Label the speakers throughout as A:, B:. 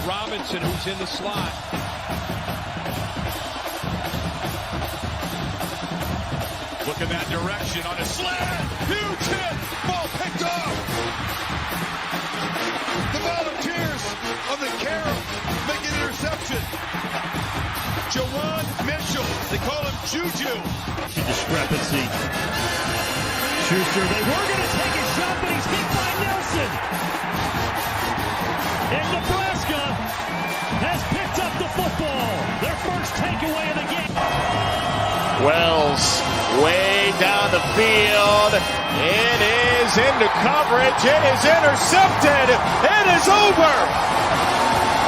A: Robinson, who's in the slot. Look in that direction on a slant. Huge hit. Ball picked off. The Volunteers on the carry make an interception. Jawan Mitchell. They call him Juju.
B: Discrepancy. Schuster, they were going to take a shot, but he's hit by Nelson. And Nebraska has picked up the football. Their first takeaway of the game.
A: Wells way down the field. It is into coverage. It is intercepted. It is over.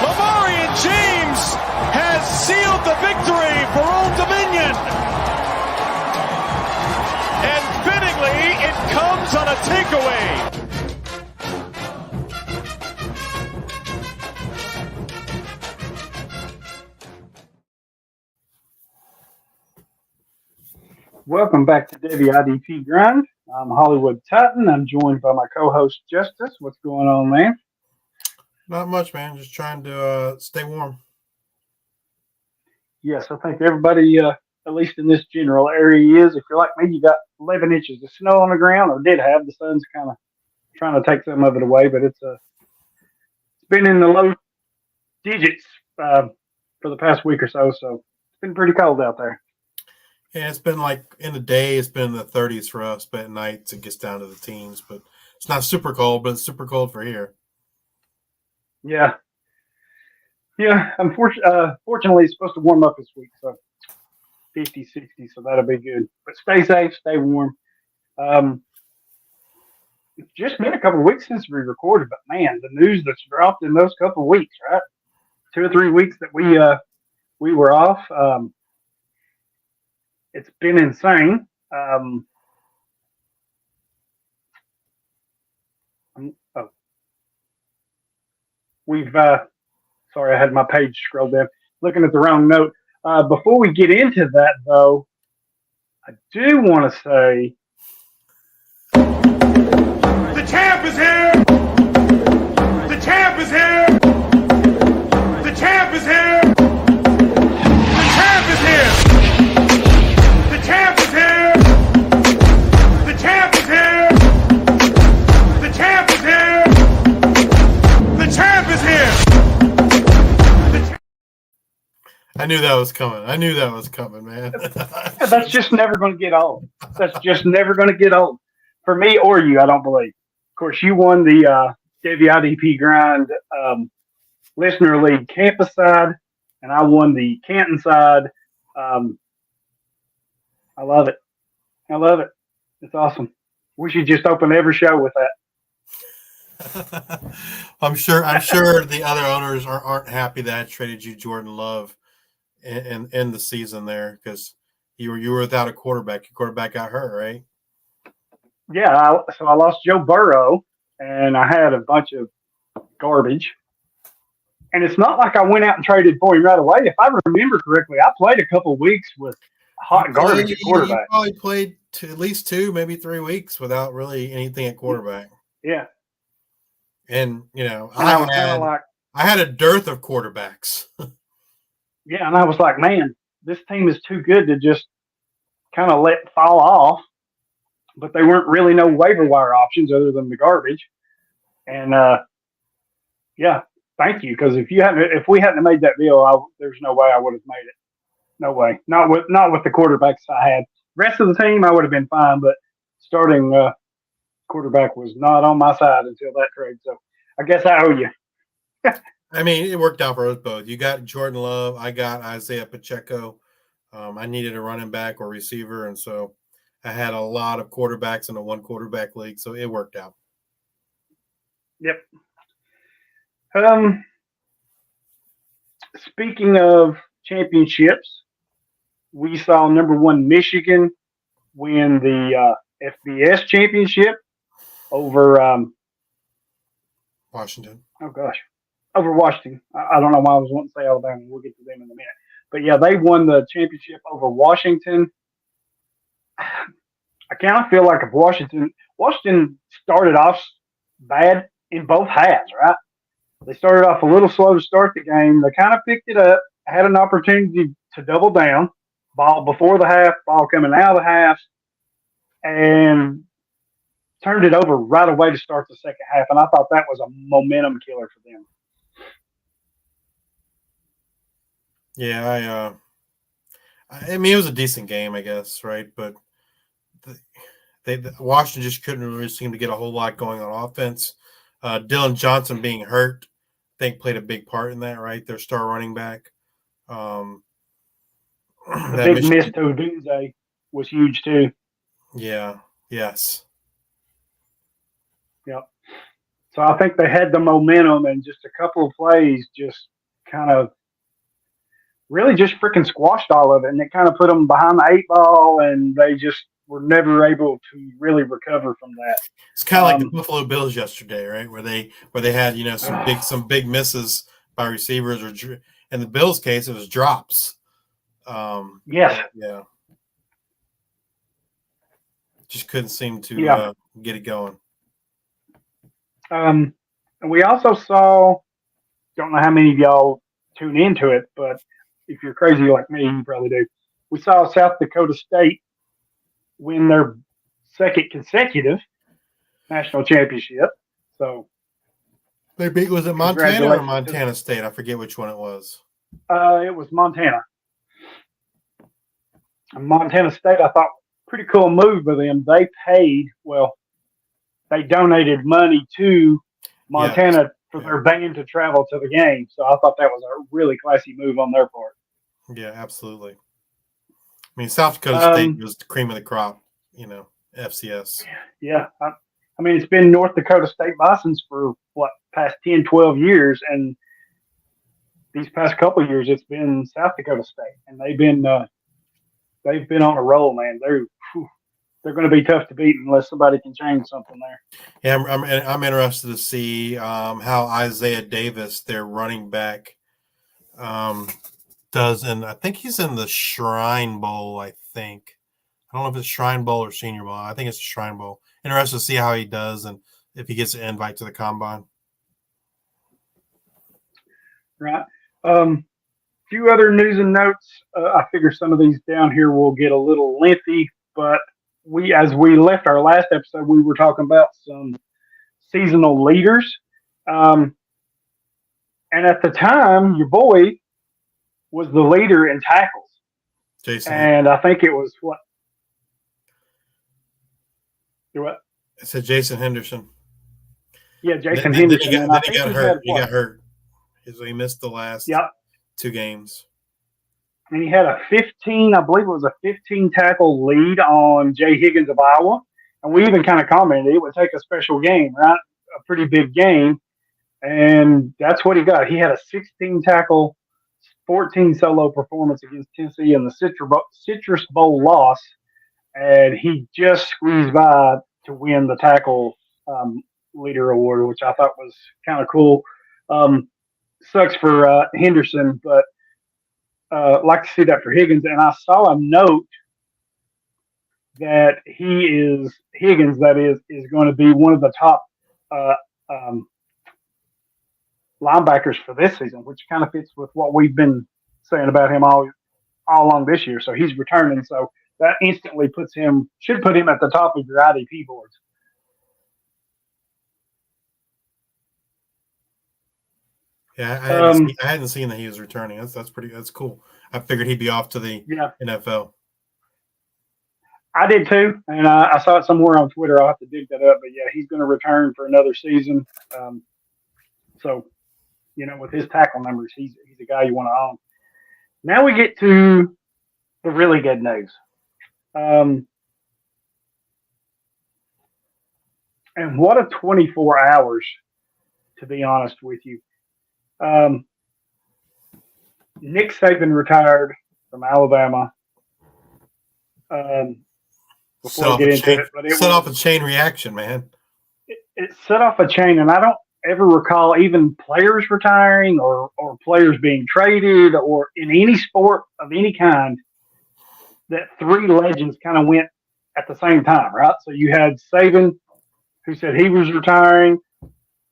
A: Lamarian James has sealed the victory for Old Dominion. And fittingly, it comes on a takeaway.
C: Welcome back to Devy IDP Grind. I'm Hollywood Titan. I'm joined by my co-host Justice. What's going on, man?
D: Not much, man. Just trying to stay warm.
C: Yes, I think everybody, at least in this general area, is. If you're like me, you got 11 inches of snow on the ground, or did have. The sun's kind of trying to take some of it away, but it's been in the low digits for the past week or so. So it's been pretty cold out there.
D: Yeah, it's been like in the day, it's been in the 30s for us, but at night it gets down to the teens. But it's not super cold, but it's super cold for here.
C: Yeah. Fortunately, it's supposed to warm up this week, so 50, 60, so that'll be good. But stay safe, stay warm. It's just been a couple of weeks since we recorded, but man, the news that's dropped in those couple of weeks, right? 2 or 3 weeks that we were off. It's been insane. Sorry, I had my page scrolled down, looking at the wrong note. Before we get into that, though, I do want to say
A: The champ is here! The champ is here! The champ is here! The champ is here! The champ is here! The champ is here! The champ is here! The champ is here!
D: I knew that was coming, man.
C: that's just never going to get old. That's just never going to get old for me or you, I don't believe. Of course, you won the Devy IDP Grind Listener League campus side, and I won the Canton side. I love it. It's awesome. We should just open every show with that.
D: I'm sure the other owners aren't happy that I traded you Jordan Love in the season there, because you were without a quarterback. Your quarterback got hurt, right?
C: Yeah, so I lost Joe Burrow, and I had a bunch of garbage. And it's not like I went out and traded for him right away. If I remember correctly, I played a couple of weeks with hot garbage at quarterback.
D: You probably played at least 2, maybe 3 weeks without really anything at quarterback.
C: Yeah.
D: And,
C: I
D: had a dearth of quarterbacks.
C: Yeah, and I was like, man, this team is too good to just kind of let fall off. But they weren't really no waiver wire options other than the garbage. And yeah, thank you, because if we hadn't made that deal, there's no way I would have made it. No way. Not with the quarterbacks I had. Rest of the team, I would have been fine, but starting quarterback was not on my side until that trade. So I guess I owe you.
D: I mean, it worked out for us both. You got Jordan Love. I got Isaiah Pacheco. I needed a running back or receiver, and so I had a lot of quarterbacks in a 1-quarterback league, so it worked out.
C: Yep. Speaking of championships, we saw number 1 Michigan win the FBS championship over
D: Washington.
C: Oh gosh, over Washington. I don't know why I was wanting to say Alabama. We'll get to them in a minute. But yeah, they won the championship over Washington. I kind of feel like if Washington started off bad in both halves, right? They started off a little slow to start the game. They kind of picked it up, had an opportunity to double down, ball before the half, ball coming out of the half, and turned it over right away to start the second half. And I thought that was a momentum killer for them.
D: Yeah, I mean, it was a decent game, I guess, right? But Washington just couldn't really seem to get a whole lot going on offense. Dylan Johnson being hurt, I think, played a big part in that, right? Their star running back.
C: The big miss to Odunze was huge too.
D: Yeah. Yes.
C: Yep. So I think they had the momentum, and just a couple of plays just kind of really just freaking squashed all of it, and it kind of put them behind the eight ball, and they just were never able to really recover from that.
D: It's kind of like the Buffalo Bills yesterday, right? Where they had some big misses by receivers, or in the Bills' case, it was drops.
C: Yes.
D: Yeah. Just couldn't seem to get it going.
C: And we also saw, don't know how many of y'all tune into it, but if you're crazy like me, you probably do. We saw South Dakota State win their second consecutive national championship. So
D: they beat, was it Montana or Montana State? I forget which one it was.
C: It was Montana. And Montana State, I thought, pretty cool move by them. They donated money to Montana for their band to travel to the game. So I thought that was a really classy move on their part.
D: Yeah, absolutely. I mean, South Dakota State was the cream of the crop, FCS.
C: Yeah. I mean, it's been North Dakota State Bisons for, past 10, 12 years. And these past couple of years, it's been South Dakota State. And they've been on a roll, man. They're going to be tough to beat unless somebody can change something there.
D: Yeah, I'm interested to see how Isaiah Davis, their running back, does. And I think he's in the Shrine Bowl, I think. I don't know if it's Shrine Bowl or Senior Bowl. I think it's the Shrine Bowl. Interested to see how he does and if he gets an invite to the Combine.
C: Right. Few other news and notes. I figure some of these down here will get a little lengthy, but as we left our last episode, we were talking about some seasonal leaders. And at the time, your boy was the leader in tackles.
D: Jason.
C: And I think it was what?
D: I said Jason Henderson.
C: Yeah, Jason Henderson.
D: Then he got hurt. He got hurt. So he missed the last 2 games.
C: And he had a 15, I believe it was a 15 tackle lead on Jay Higgins of Iowa. And we even kind of commented it would take a special game, right? A pretty big game. And that's what he got. He had a 16 tackle, 14 solo performance against Tennessee in the Citrus Bowl loss. And he just squeezed by to win the tackle leader award, which I thought was kind of cool. Sucks for Henderson, but like to see that for Higgins. And I saw a note that Higgins is going to be one of the top linebackers for this season, which kind of fits with what we've been saying about him all along this year. So he's returning. So that instantly should put him at the top of your IDP boards.
D: Yeah, I hadn't seen that he was returning. That's cool. I figured he'd be off to the NFL.
C: I did too, and I saw it somewhere on Twitter. I'll have to dig that up. But yeah, he's going to return for another season. So, with his tackle numbers, he's a guy you want to own. Now we get to the really good news. And what a 24 hours, to be honest with you. Nick Saban retired from Alabama. Before we get into it, but it
D: set off a chain reaction, man.
C: It set off a chain, and I don't ever recall even players retiring or players being traded or in any sport of any kind that 3 legends kind of went at the same time, right? So you had Saban, who said he was retiring.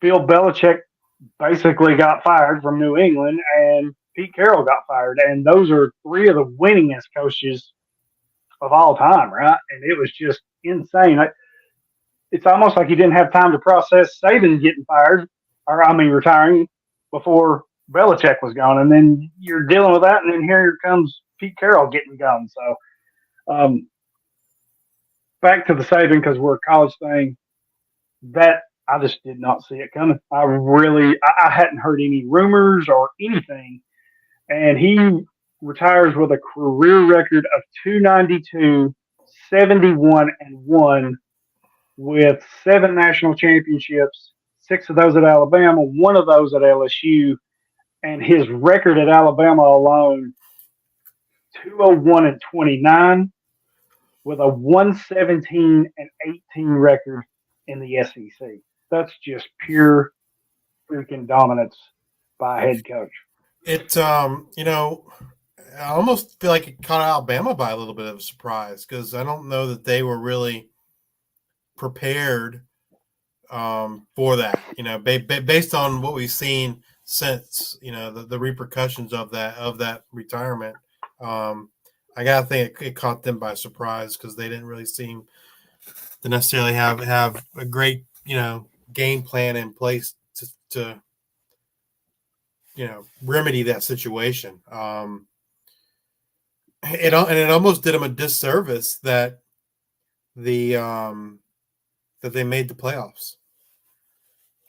C: Bill Belichick basically got fired from New England, and Pete Carroll got fired. And those are three of the winningest coaches of all time, right? And it was just insane. It's almost like he didn't have time to process Saban getting fired, or I mean retiring before Belichick was gone, and then you're dealing with that, and then here comes Pete Carroll getting gone. So back to the Saban, because we're a college thing. That I just did not see it coming. I hadn't heard any rumors or anything, and he retires with a career record of 292, 71 and 1 with 7 national championships, 6 of those at Alabama, 1 of those at LSU, and his record at Alabama alone, 201 and 29 with a 117 and 18 record in the SEC. That's just pure freaking dominance by a head coach.
D: It, I almost feel like it caught Alabama by a little bit of a surprise, because I don't know that they were really prepared for that. Based on what we've seen since, the repercussions of that retirement. I gotta think it caught them by surprise, because they didn't really seem to necessarily have a great game plan in place to remedy that situation. It almost did them a disservice that that they made the playoffs,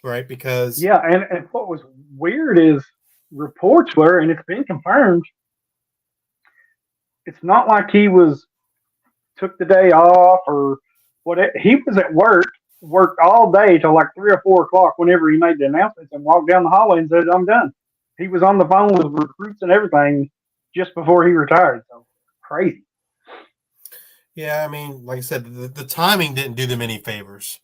D: right? Because
C: and what was weird is reports were, and it's been confirmed, it's not like he took the day off or what. He was at worked all day till like 3 or 4 o'clock whenever he made the announcements, and walked down the hallway and said, "I'm done." He was on the phone with recruits and everything just before he retired. So crazy.
D: Yeah, I mean, like I said, the timing didn't do them any favors,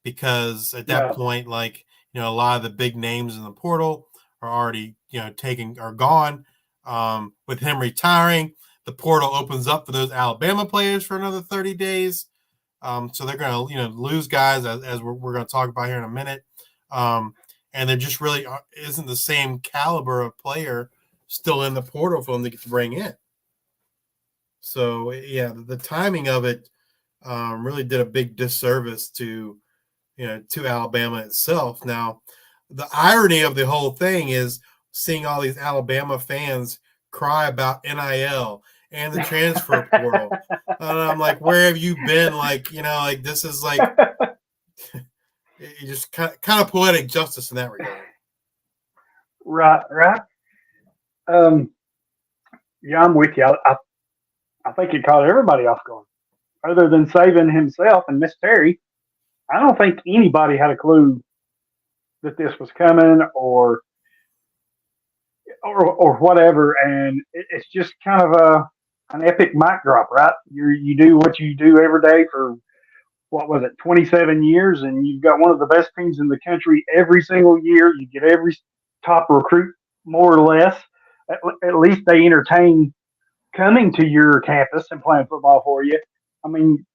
D: because at that point, a lot of the big names in the portal are already, are gone. With him retiring, the portal opens up for those Alabama players for another 30 days. So they're going to, lose guys, as we're going to talk about here in a minute. And there just really isn't the same caliber of player still in the portal for them to get to bring in. So, yeah, the timing of it really did a big disservice to Alabama itself. Now, the irony of the whole thing is seeing all these Alabama fans cry about NIL and the transfer portal. And I'm like, where have you been? This is you just kind of poetic justice in that regard.
C: Right. Yeah, I'm with you. I think it caught everybody off guard, other than Saban himself and Miss Terry. I don't think anybody had a clue that this was coming or whatever. And it's just kind of an epic mic drop, right? You do what you do every day for, what was it, 27 years, and you've got one of the best teams in the country every single year. You get every top recruit, more or less. At least they entertain coming to your campus and playing football for you. I mean,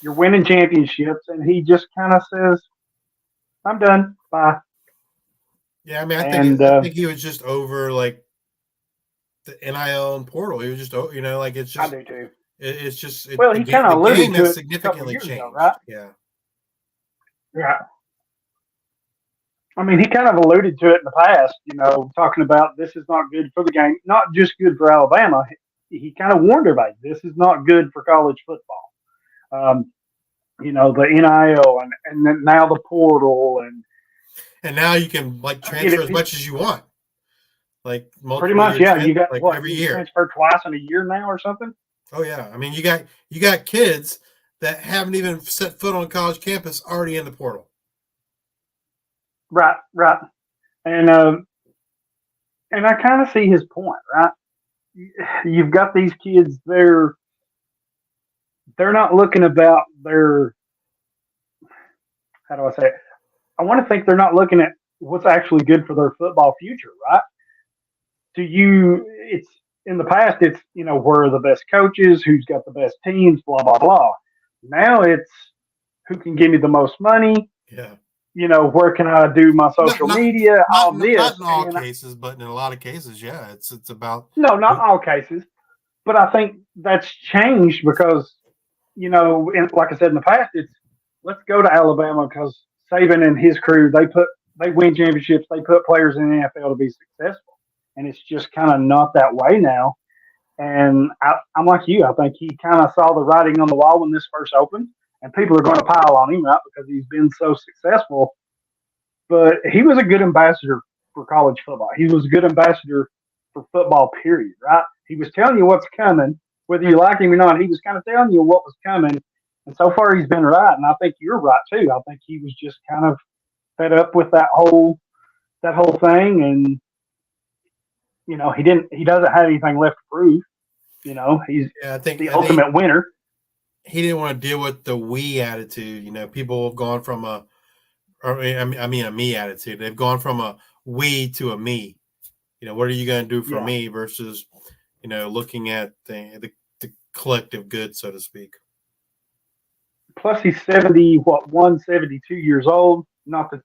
C: you're winning championships, and he just kind of says, "I'm done. Bye."
D: Yeah, I mean, I think he was just over the NIL and portal. He was just, it's just.
C: I do too.
D: It's just
C: he kind of alluded to it
D: significantly changed,
C: ago, right?
D: Yeah.
C: I mean, he kind of alluded to it in the past, talking about this is not good for the game, not just good for Alabama. He kind of warned everybody, this is not good for college football. The NIL and then now the portal
D: and now you can transfer as much as you want.
C: Pretty much, yeah. You got
D: every year
C: transfer twice in a year now or something.
D: Oh yeah, I mean you got kids that haven't even set foot on college campus already in the portal.
C: Right, and I kind of see his point, right? You've got these kids; they're not looking about their. How do I say it? I want to think they're not looking at what's actually good for their football future, right? It's in the past, it's, where are the best coaches, who's got the best teams, blah, blah, blah. Now it's who can give me the most money.
D: Yeah.
C: where can I do my social media, all this.
D: Not in all
C: And
D: cases, but in a lot of cases, yeah, it's about.
C: no, not all cases, but I think that's changed because, like I said in the past, it's let's go to Alabama because Saban and his crew, they win championships, they put players in the NFL to be successful. And it's just kind of not that way now. And I'm like you. I think he kind of saw the writing on the wall when this first opened, and people are going to pile on him, right, because he's been so successful. But he was a good ambassador for college football. He was a good ambassador for football, period, right? He was telling you what's coming, whether you like him or not. He was kind of telling you what was coming. And so far, he's been right. And I think you're right, too. I think he was just kind of fed up with that whole thing. And, he doesn't have anything left to prove. He's the ultimate winner.
D: He didn't want to deal with the we attitude. People have gone from a me attitude. They've gone from a we to a me. What are you going to do for me versus, looking at the collective good, so to speak.
C: Plus, he's 172 years old. Not that,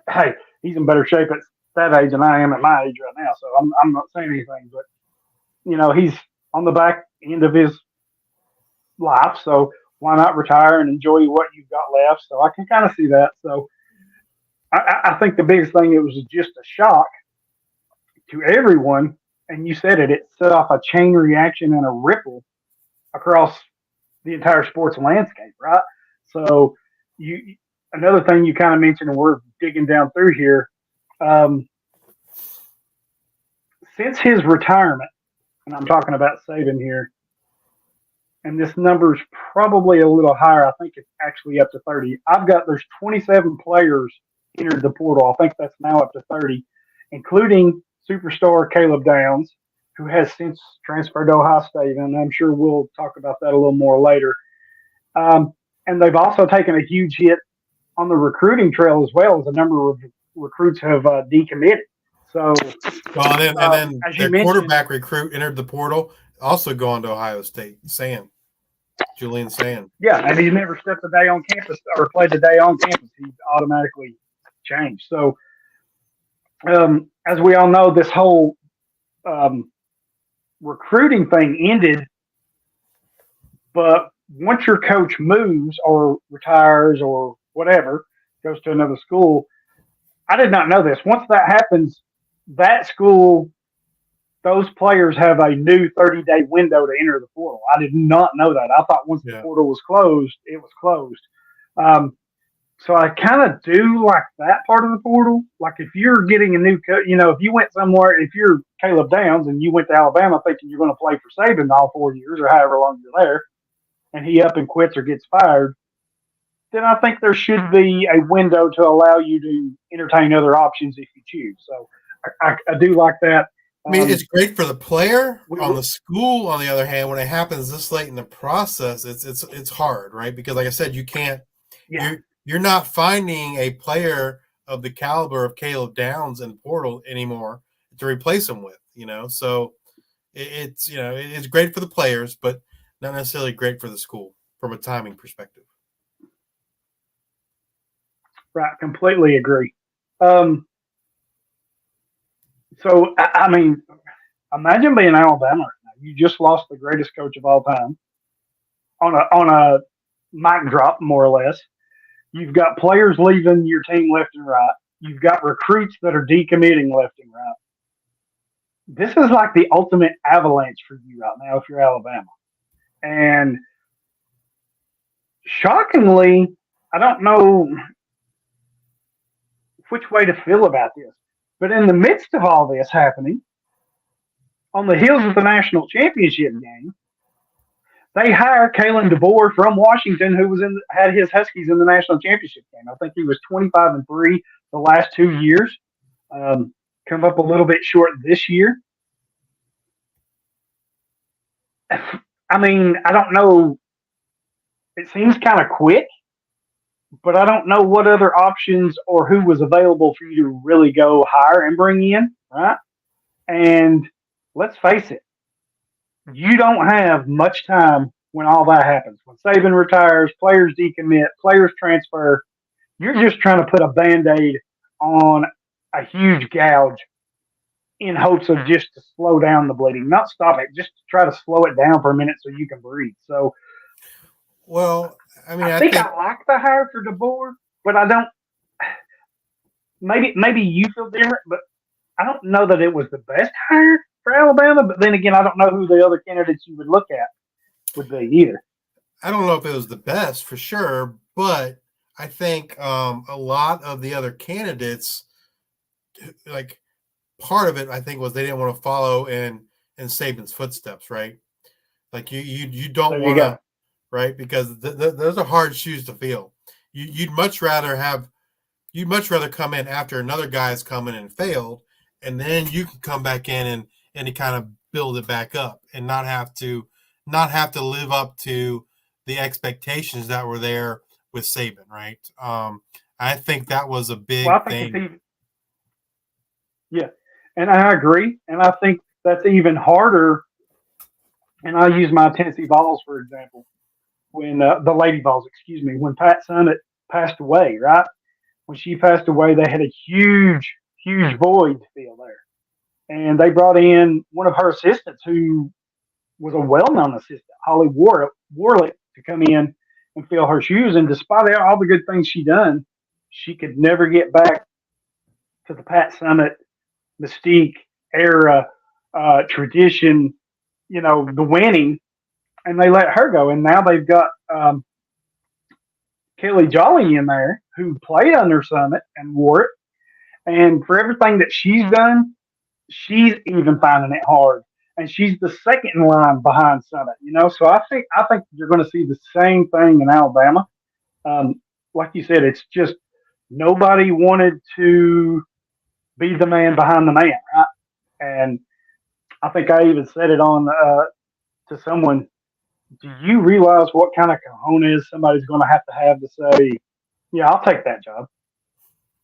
C: hey, he's in better shape at that age than I am at my age right now. So I'm not saying anything, but he's on the back end of his life. So why not retire and enjoy what you've got left? So I can kind of see that. So I think the biggest thing, it was just a shock to everyone. And you said it set off a chain reaction and a ripple across the entire sports landscape, right? So another thing you kind of mentioned, and we're digging down through here, since his retirement, and I'm talking about Saban here, and this number is probably a little higher. I think it's actually up to 30. There's 27 players entered the portal. I think that's now up to 30, including superstar Caleb Downs, who has since transferred to Ohio State, and I'm sure we'll talk about that a little more later. And they've also taken a huge hit on the recruiting trail as well, as a number of recruits have decommitted. So,
D: and then their quarterback recruit entered the portal, also going to Ohio State, Julian Sand.
C: Yeah, and he's never stepped a day on campus or played a day on campus. He's automatically changed. So, as we all know, this whole recruiting thing ended. But once your coach moves or retires or whatever, goes to another school, I did not know this. Once that happens, that school, those players have a new 30-day window to enter the portal. I did not know that. I thought once the portal was closed, it was closed. So I kind of do like that part of the portal. Like if you're getting a new coach, if you went somewhere, if you're Caleb Downs and you went to Alabama thinking you're going to play for Saban all 4 years or however long you're there, and he up and quits or gets fired, then I think there should be a window to allow you to entertain other options if you choose. So I do like that.
D: I mean, it's great for the player. On the school, on the other hand, when it happens this late in the process, it's hard, right? Because like I said, you can't. Yeah. You're not finding a player of the caliber of Caleb Downs in the portal anymore to replace him with. So it's great for the players, but not necessarily great for the school from a timing perspective.
C: Right, completely agree. So, I mean, imagine being Alabama right now. You just lost the greatest coach of all time on a mic drop, more or less. You've got players leaving your team left and right. You've got recruits that are decommitting left and right. This is like the ultimate avalanche for you right now if you're Alabama. And shockingly, I don't know which way to feel about this. But in the midst of all this happening, on the heels of the national championship game, they hired Kalen DeBoer from Washington, who had his Huskies in the national championship game. I think he was 25-3 the last 2 years. Come up a little bit short this year. I mean, I don't know. It seems kind of quick, but I don't know what other options or who was available for you to really go hire and bring in, right? And let's face it, you don't have much time when all that happens. When Saban retires, players decommit, players transfer, you're just trying to put a Band-Aid on a huge gouge in hopes of just to slow down the bleeding, not stop it, just to try to slow it down for a minute so you can breathe. So,
D: Well, I mean,
C: I
D: I
C: think
D: think
C: I like the hire for DeBoer, but I don't. Maybe you feel different, but I don't know that it was the best hire for Alabama. But then again, I don't know who the other candidates you would look at would be either.
D: I don't know if it was the best for sure, but I think a lot of the other candidates, like part of it, I think was they didn't want to follow in Saban's footsteps, right? Like you don't
C: There you
D: want
C: go.
D: to, right? Because those are hard shoes to fill. You'd much rather come in after another guy's come in and failed, and then you can come back in and you kind of build it back up and not have to live up to the expectations that were there with Saban, right? I think that was a
C: Well, I
D: big
C: think it's
D: thing.
C: even, yeah, and I agree, and I think that's even harder. And I use my Tennessee Vols for example. When the Lady Vols, excuse me, when Pat Summitt passed away, right? When she passed away, they had a huge void to fill there, and they brought in one of her assistants who was a well-known assistant, Holly Warlick, to come in and fill her shoes. And despite all the good things she done, she could never get back to the Pat Summitt mystique era, tradition, the winning, and they let her go. And now they've got Kelly Jolly in there who played under Summitt and wore it. And for everything that she's done, she's even finding it hard. And she's the second in line behind Summitt. So I think you're going to see the same thing in Alabama. Like you said, it's just nobody wanted to be the man behind the man, right? And I think I even said it on to someone. Do you realize what kind of cojones somebody's going to have to say, yeah, I'll take that job?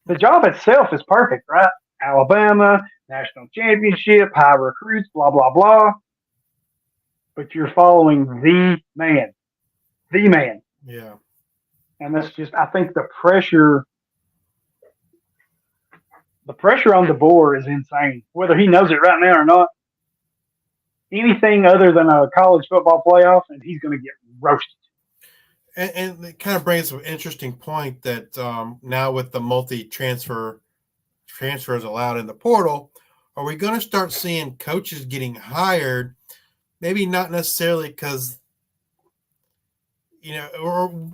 C: The job itself is perfect, right? Alabama, national championship, high recruits, blah, blah, blah. But you're following the man.
D: Yeah.
C: And that's just, I think the pressure on DeBoer is insane, whether he knows it right now or not. Anything other than a college football playoff, and he's going to get roasted.
D: And it kind of brings up an interesting point that now with the transfers allowed in the portal, are we going to start seeing coaches getting hired? Maybe not necessarily because, or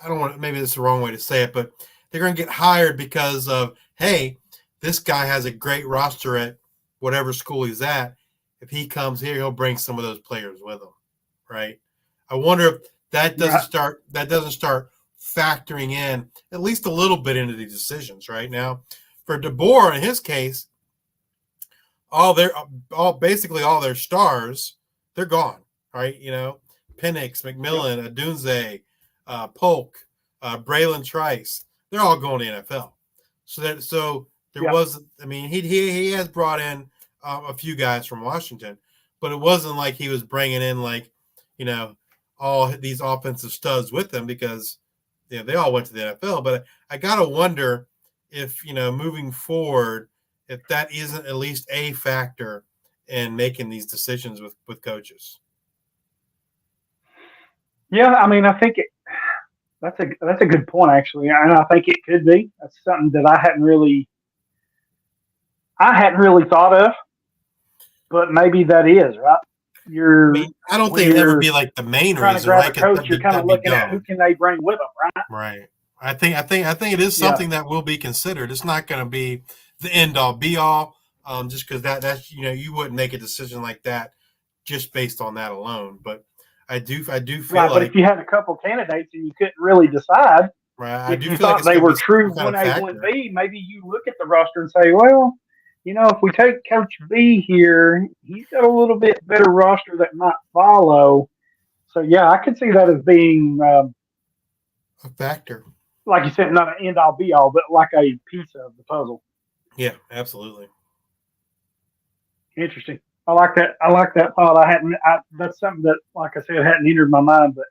D: I don't want, maybe that's the wrong way to say it, but they're going to get hired because of, hey, this guy has a great roster at whatever school he's at. If he comes here, he'll bring some of those players with him, right? I wonder if that doesn't start factoring in at least a little bit into these decisions right now. For DeBoer, in his case, basically all their stars, they're gone, right? Penix, McMillan, Adunze, Polk, Braylon Trice, they're all going to NFL. So there was, I mean, he has brought in a few guys from Washington, but it wasn't like he was bringing in all these offensive studs with him because they all went to the NFL. But I gotta wonder if moving forward, if that isn't at least a factor in making these decisions with coaches.
C: Yeah, I mean, I think that's a good point actually, and I think it could be. That's something that I hadn't really thought of. But maybe that is right.
D: I don't think that would be like the main
C: trying
D: reason.
C: To grab
D: right?
C: a coach, you're kind of looking at who can they bring with them, right?
D: Right. I think it is something that will be considered. It's not going to be the end all be all. Just because that's you wouldn't make a decision like that just based on that alone. But I do feel
C: right,
D: like.
C: But if you had a couple candidates and you couldn't really decide,
D: right,
C: if you thought they were true 1A, 1B, maybe you look at the roster and say, well, if we take Coach B here, he's got a little bit better roster that might follow. So, yeah, I could see that as being
D: a factor.
C: Like you said, not an end-all, be-all, but like a piece of the puzzle.
D: Yeah, absolutely.
C: Interesting. I like that thought. That's something that, like I said, hadn't entered my mind, but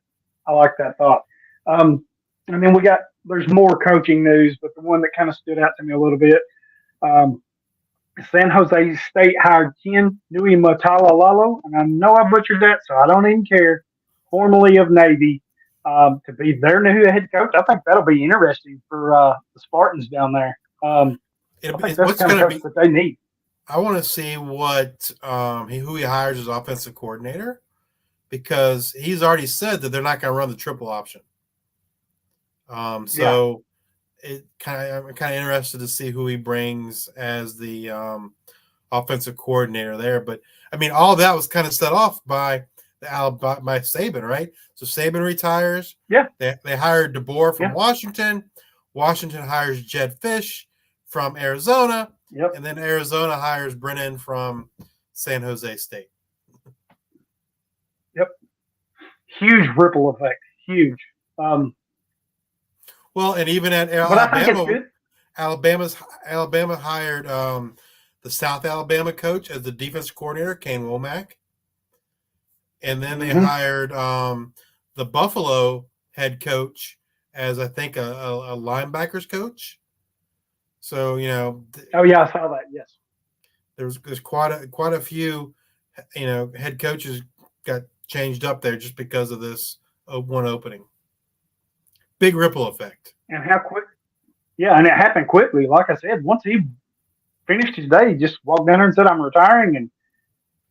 C: I like that thought. And then we got there's more coaching news, but the one that kind of stood out to me a little bit, um, San Jose State hired Ken Nui Matalalo, and I know I butchered that, so I don't even care, formerly of Navy, to be their new head coach. I think that'll be interesting for the Spartans down there. I think that's the
D: What's
C: kind of
D: going to
C: coach
D: be?
C: that they need.
D: I want to see what who he hires as offensive coordinator, because he's already said that they're not going to run the triple option. So I'm kind of interested to see who he brings as the offensive coordinator there. But I mean, all that was kind of set off by by Saban, right? So Saban retires.
C: Yeah.
D: They hired DeBoer from
C: Yeah.
D: Washington. Washington hires Jed Fish from Arizona.
C: Yep.
D: And then Arizona hires Brennan from San Jose State.
C: Yep. Huge ripple effect. Huge.
D: Well, and even at
C: But I think it's good.
D: Alabama hired the South Alabama coach as the defensive coordinator, Kane Womack. And then they hired the Buffalo head coach as, I think, a linebackers coach. So,
C: Oh yeah, I saw that. Yes.
D: There's quite a few, head coaches got changed up there just because of this one opening. Big ripple effect.
C: And how quick? Yeah, and it happened quickly. Like I said, once he finished his day, he just walked down there and said, "I'm retiring," and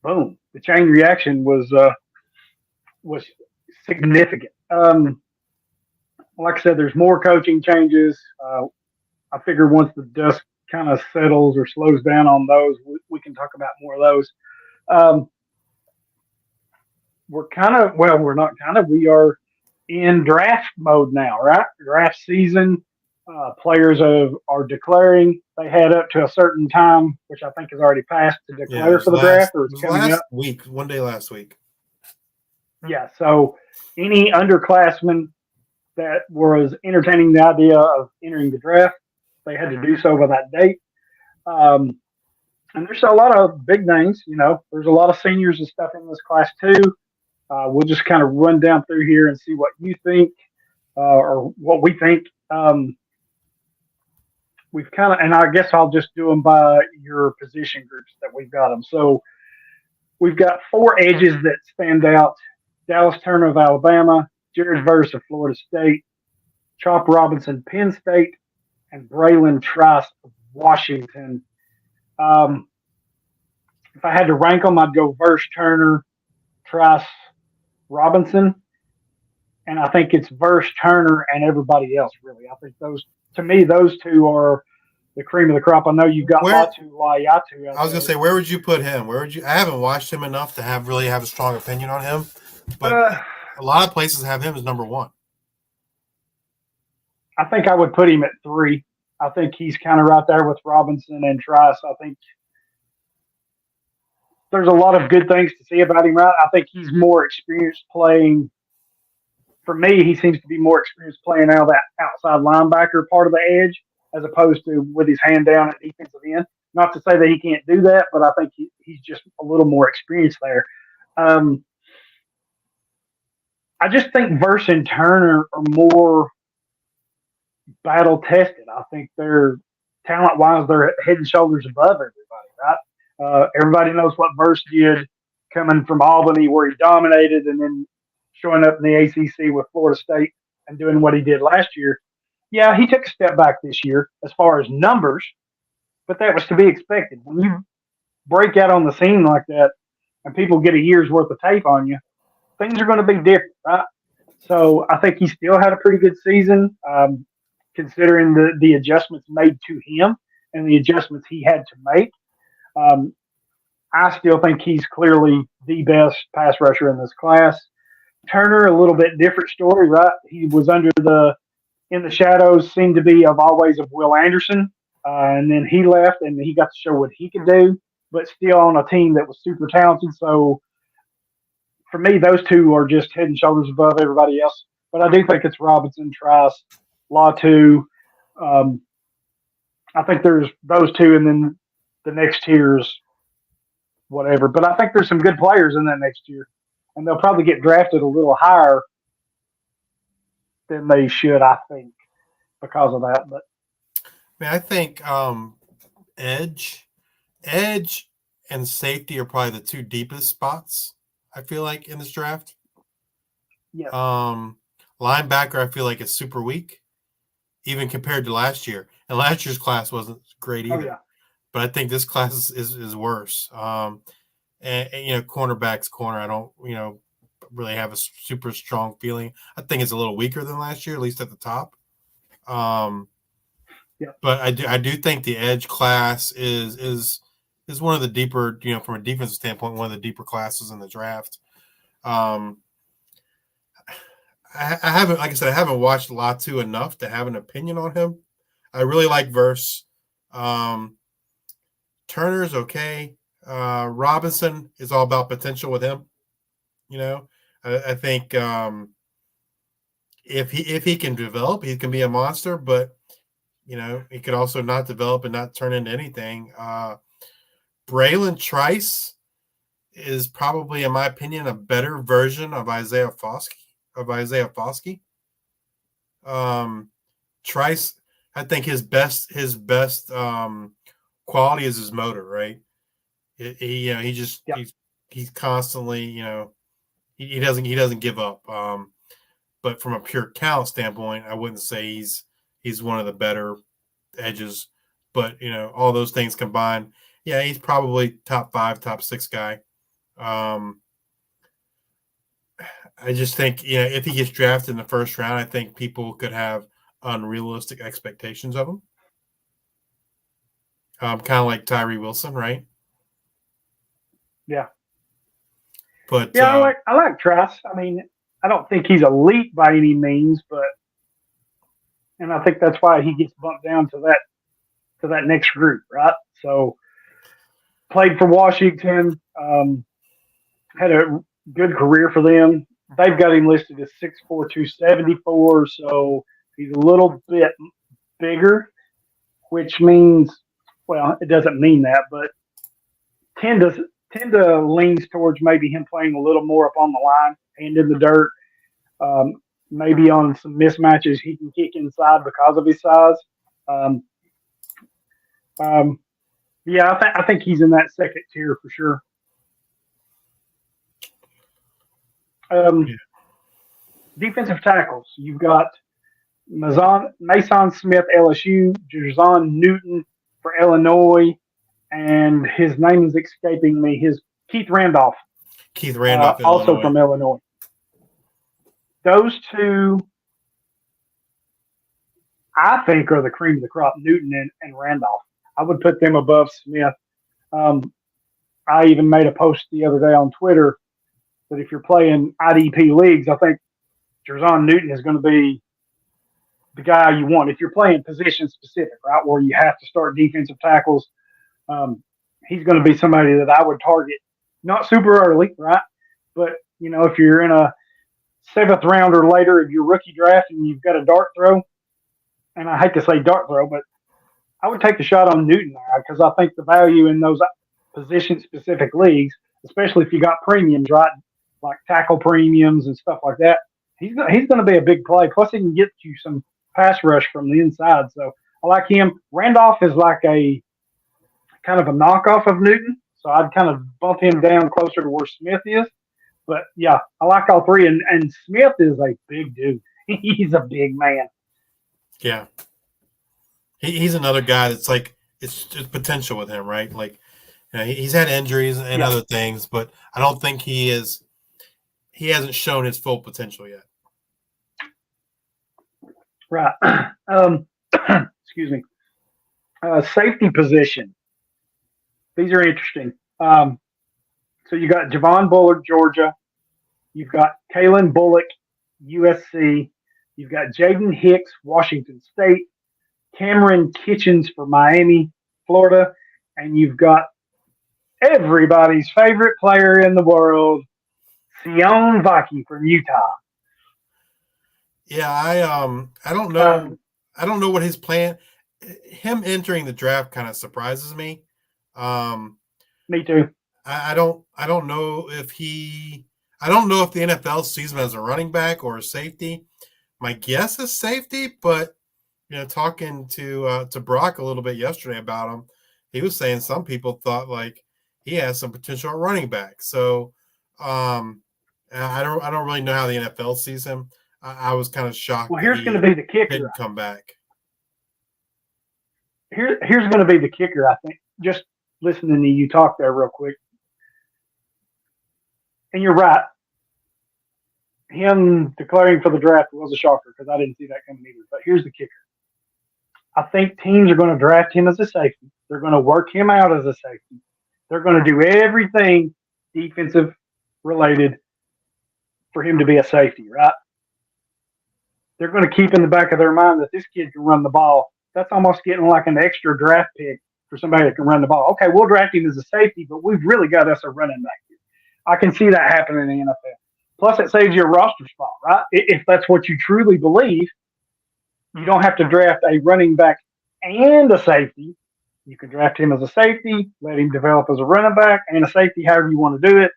C: boom, the chain reaction was significant. Like I said, there's more coaching changes. I figure once the dust kind of settles or slows down on those, we can talk about more of those. We are in draft mode now, right? Draft season. Players are declaring. They had up to a certain time, which I think has already passed, to declare for the draft, or it's coming up.
D: Week, one day last week.
C: Yeah, so any underclassmen that was entertaining the idea of entering the draft, they had to do so by that date. And there's a lot of big names. There's a lot of seniors and stuff in this class too. We'll just kind of run down through here and see what you think or what we think. We've kind of, and I guess I'll just do them by your position groups that we've got them. So we've got 4 edges that stand out: Dallas Turner of Alabama, Jared Verse of Florida State, Chop Robinson, Penn State, and Braylon Trice of Washington. If I had to rank them, I'd go Verse, Turner, Trice, Robinson. And I think it's Verse, Turner, and everybody else, really. I think those 2 are the cream of the crop. I know you got Latu Laiatu.
D: I was going to say, where would you put him? I haven't watched him enough to really have a strong opinion on him. But a lot of places have him as number 1.
C: I think I would put him at 3. I think he's kind of right there with Robinson and Trice. I think there's a lot of good things to see about him, right? I think he's more experienced playing. For me, he seems to be more experienced playing now that outside linebacker part of the edge, as opposed to with his hand down at defensive end. Not to say that he can't do that, but I think he's just a little more experienced there. I just think Verse and Turner are more battle tested. I think they're talent-wise, they're head and shoulders above everybody, right? Everybody knows what Verse did coming from Albany, where he dominated, and then showing up in the ACC with Florida State and doing what he did last year. Yeah, he took a step back this year as far as numbers, but that was to be expected. When you break out on the scene like that and people get a year's worth of tape on you, things are going to be different, right? So I think he still had a pretty good season, considering the adjustments made to him and the adjustments he had to make. I still think he's clearly the best pass rusher in this class. Turner, a little bit different story, right? He was in the shadows, seemed to be of always of Will Anderson, and then he left, and he got to show what he could do, but still on a team that was super talented. So for me, those 2 are just head and shoulders above everybody else. But I do think it's Robinson, Trice, Latu. I think there's those 2, and then the next tier's whatever. But I think there's some good players in that next year, and they'll probably get drafted a little higher than they should, I think. because of that. But
D: I mean, I think edge, and safety are probably the two deepest spots. I feel like in this draft.
C: yeah,
D: Linebacker, I feel like is super weak, even compared to last year. And last year's class wasn't great either.
C: yeah.
D: But I think this class is worse. And cornerback's corner, I don't really have a super strong feeling. I think it's a little weaker than last year, at least at the top.
C: Yeah.
D: But I do think the edge class is one of the deeper, from a defensive standpoint, one of the deeper classes in the draft. I haven't, like I said, I haven't watched Latu enough to have an opinion on him. I really like Verse. Turner's okay. Robinson is all about potential with him. I think if he can develop, he can be a monster. But he could also not develop and not turn into anything. Braylon Trice is probably, in my opinion, a better version of Isaiah Foskey. Trice, I think his best quality is his motor, right? He's constantly, he doesn't give up. But from a pure talent standpoint, I wouldn't say he's one of the better edges. But all those things combined, yeah, he's probably top 5, top 6 guy. I just think, if he gets drafted in the first round, I think people could have unrealistic expectations of him. Kind of like Tyree Wilson, right?
C: Yeah.
D: But
C: yeah, I like Trice. I mean, I don't think he's elite by any means, and I think that's why he gets bumped down to that next group, right? So, played for Washington, had a good career for them. They've got him listed as 6'4", 274, so he's a little bit bigger, which means, well, it doesn't mean that, but tend to leans towards maybe him playing a little more up on the line and in the dirt. Maybe on some mismatches he can kick inside because of his size. Yeah, I think he's in that second tier for sure. Defensive tackles. You've got Mason Smith, LSU, Jerzon Newton for Illinois, and his name is escaping me. Keith Randolph, also from Illinois. Those two, I think, are the cream of the crop. Newton and Randolph. I would put them above Smith. I even made a post the other day on Twitter that if you're playing IDP leagues, I think Jerzon Newton is going to be the guy you want. If you're playing position specific, right, where you have to start defensive tackles, he's going to be somebody that I would target. Not super early, right? But, if you're in a 7th round or later of your rookie draft and you've got a dart throw, and I hate to say dart throw, but I would take the shot on Newton there because I think the value in those position-specific leagues, especially if you got premiums, right, like tackle premiums and stuff like that, he's going to be a big play. Plus, he can get you some pass rush from the inside. So I like him. Randolph is like a kind of a knockoff of Newton, so I'd kind of bump him down closer to where Smith is. But, yeah, I like all three. And Smith is a big dude. He's a big man.
D: Yeah. He's another guy that's like it's just potential with him, right? Like he's had injuries and other things, but I don't think he hasn't shown his full potential yet.
C: Right. Excuse me. Safety position. These are interesting. So you got Javon Bullard, Georgia. You've got Kalen Bullock, USC. You've got Jaden Hicks, Washington State. Cameron Kitchens for Miami, Florida. And you've got everybody's favorite player in the world, Sion Vaki from Utah.
D: Yeah, I don't know. I don't know what his plan. Him entering the draft kind of surprises me.
C: Me too.
D: I don't know if the NFL sees him as a running back or a safety. My guess is safety, but talking to Brock a little bit yesterday about him, he was saying some people thought like he has some potential at running back. So I don't really know how the NFL sees him. I was kind of shocked
C: Well,
D: that
C: here's
D: he
C: going to be the kicker.
D: didn't come back.
C: Here's going to be the kicker, I think. Just listening to you talk there real quick. And you're right. Him declaring for the draft was a shocker because I didn't see that coming either. But here's the kicker. I think teams are going to draft him as a safety. They're going to work him out as a safety. They're going to do everything defensive related for him to be a safety, right? They're going to keep in the back of their mind that this kid can run the ball. That's almost getting like an extra draft pick for somebody that can run the ball. Okay, we'll draft him as a safety, but we've really got us a running back here. I can see that happening in the NFL. Plus, it saves you a roster spot, right? If that's what you truly believe, you don't have to draft a running back and a safety. You can draft him as a safety, let him develop as a running back and a safety, however you want to do it.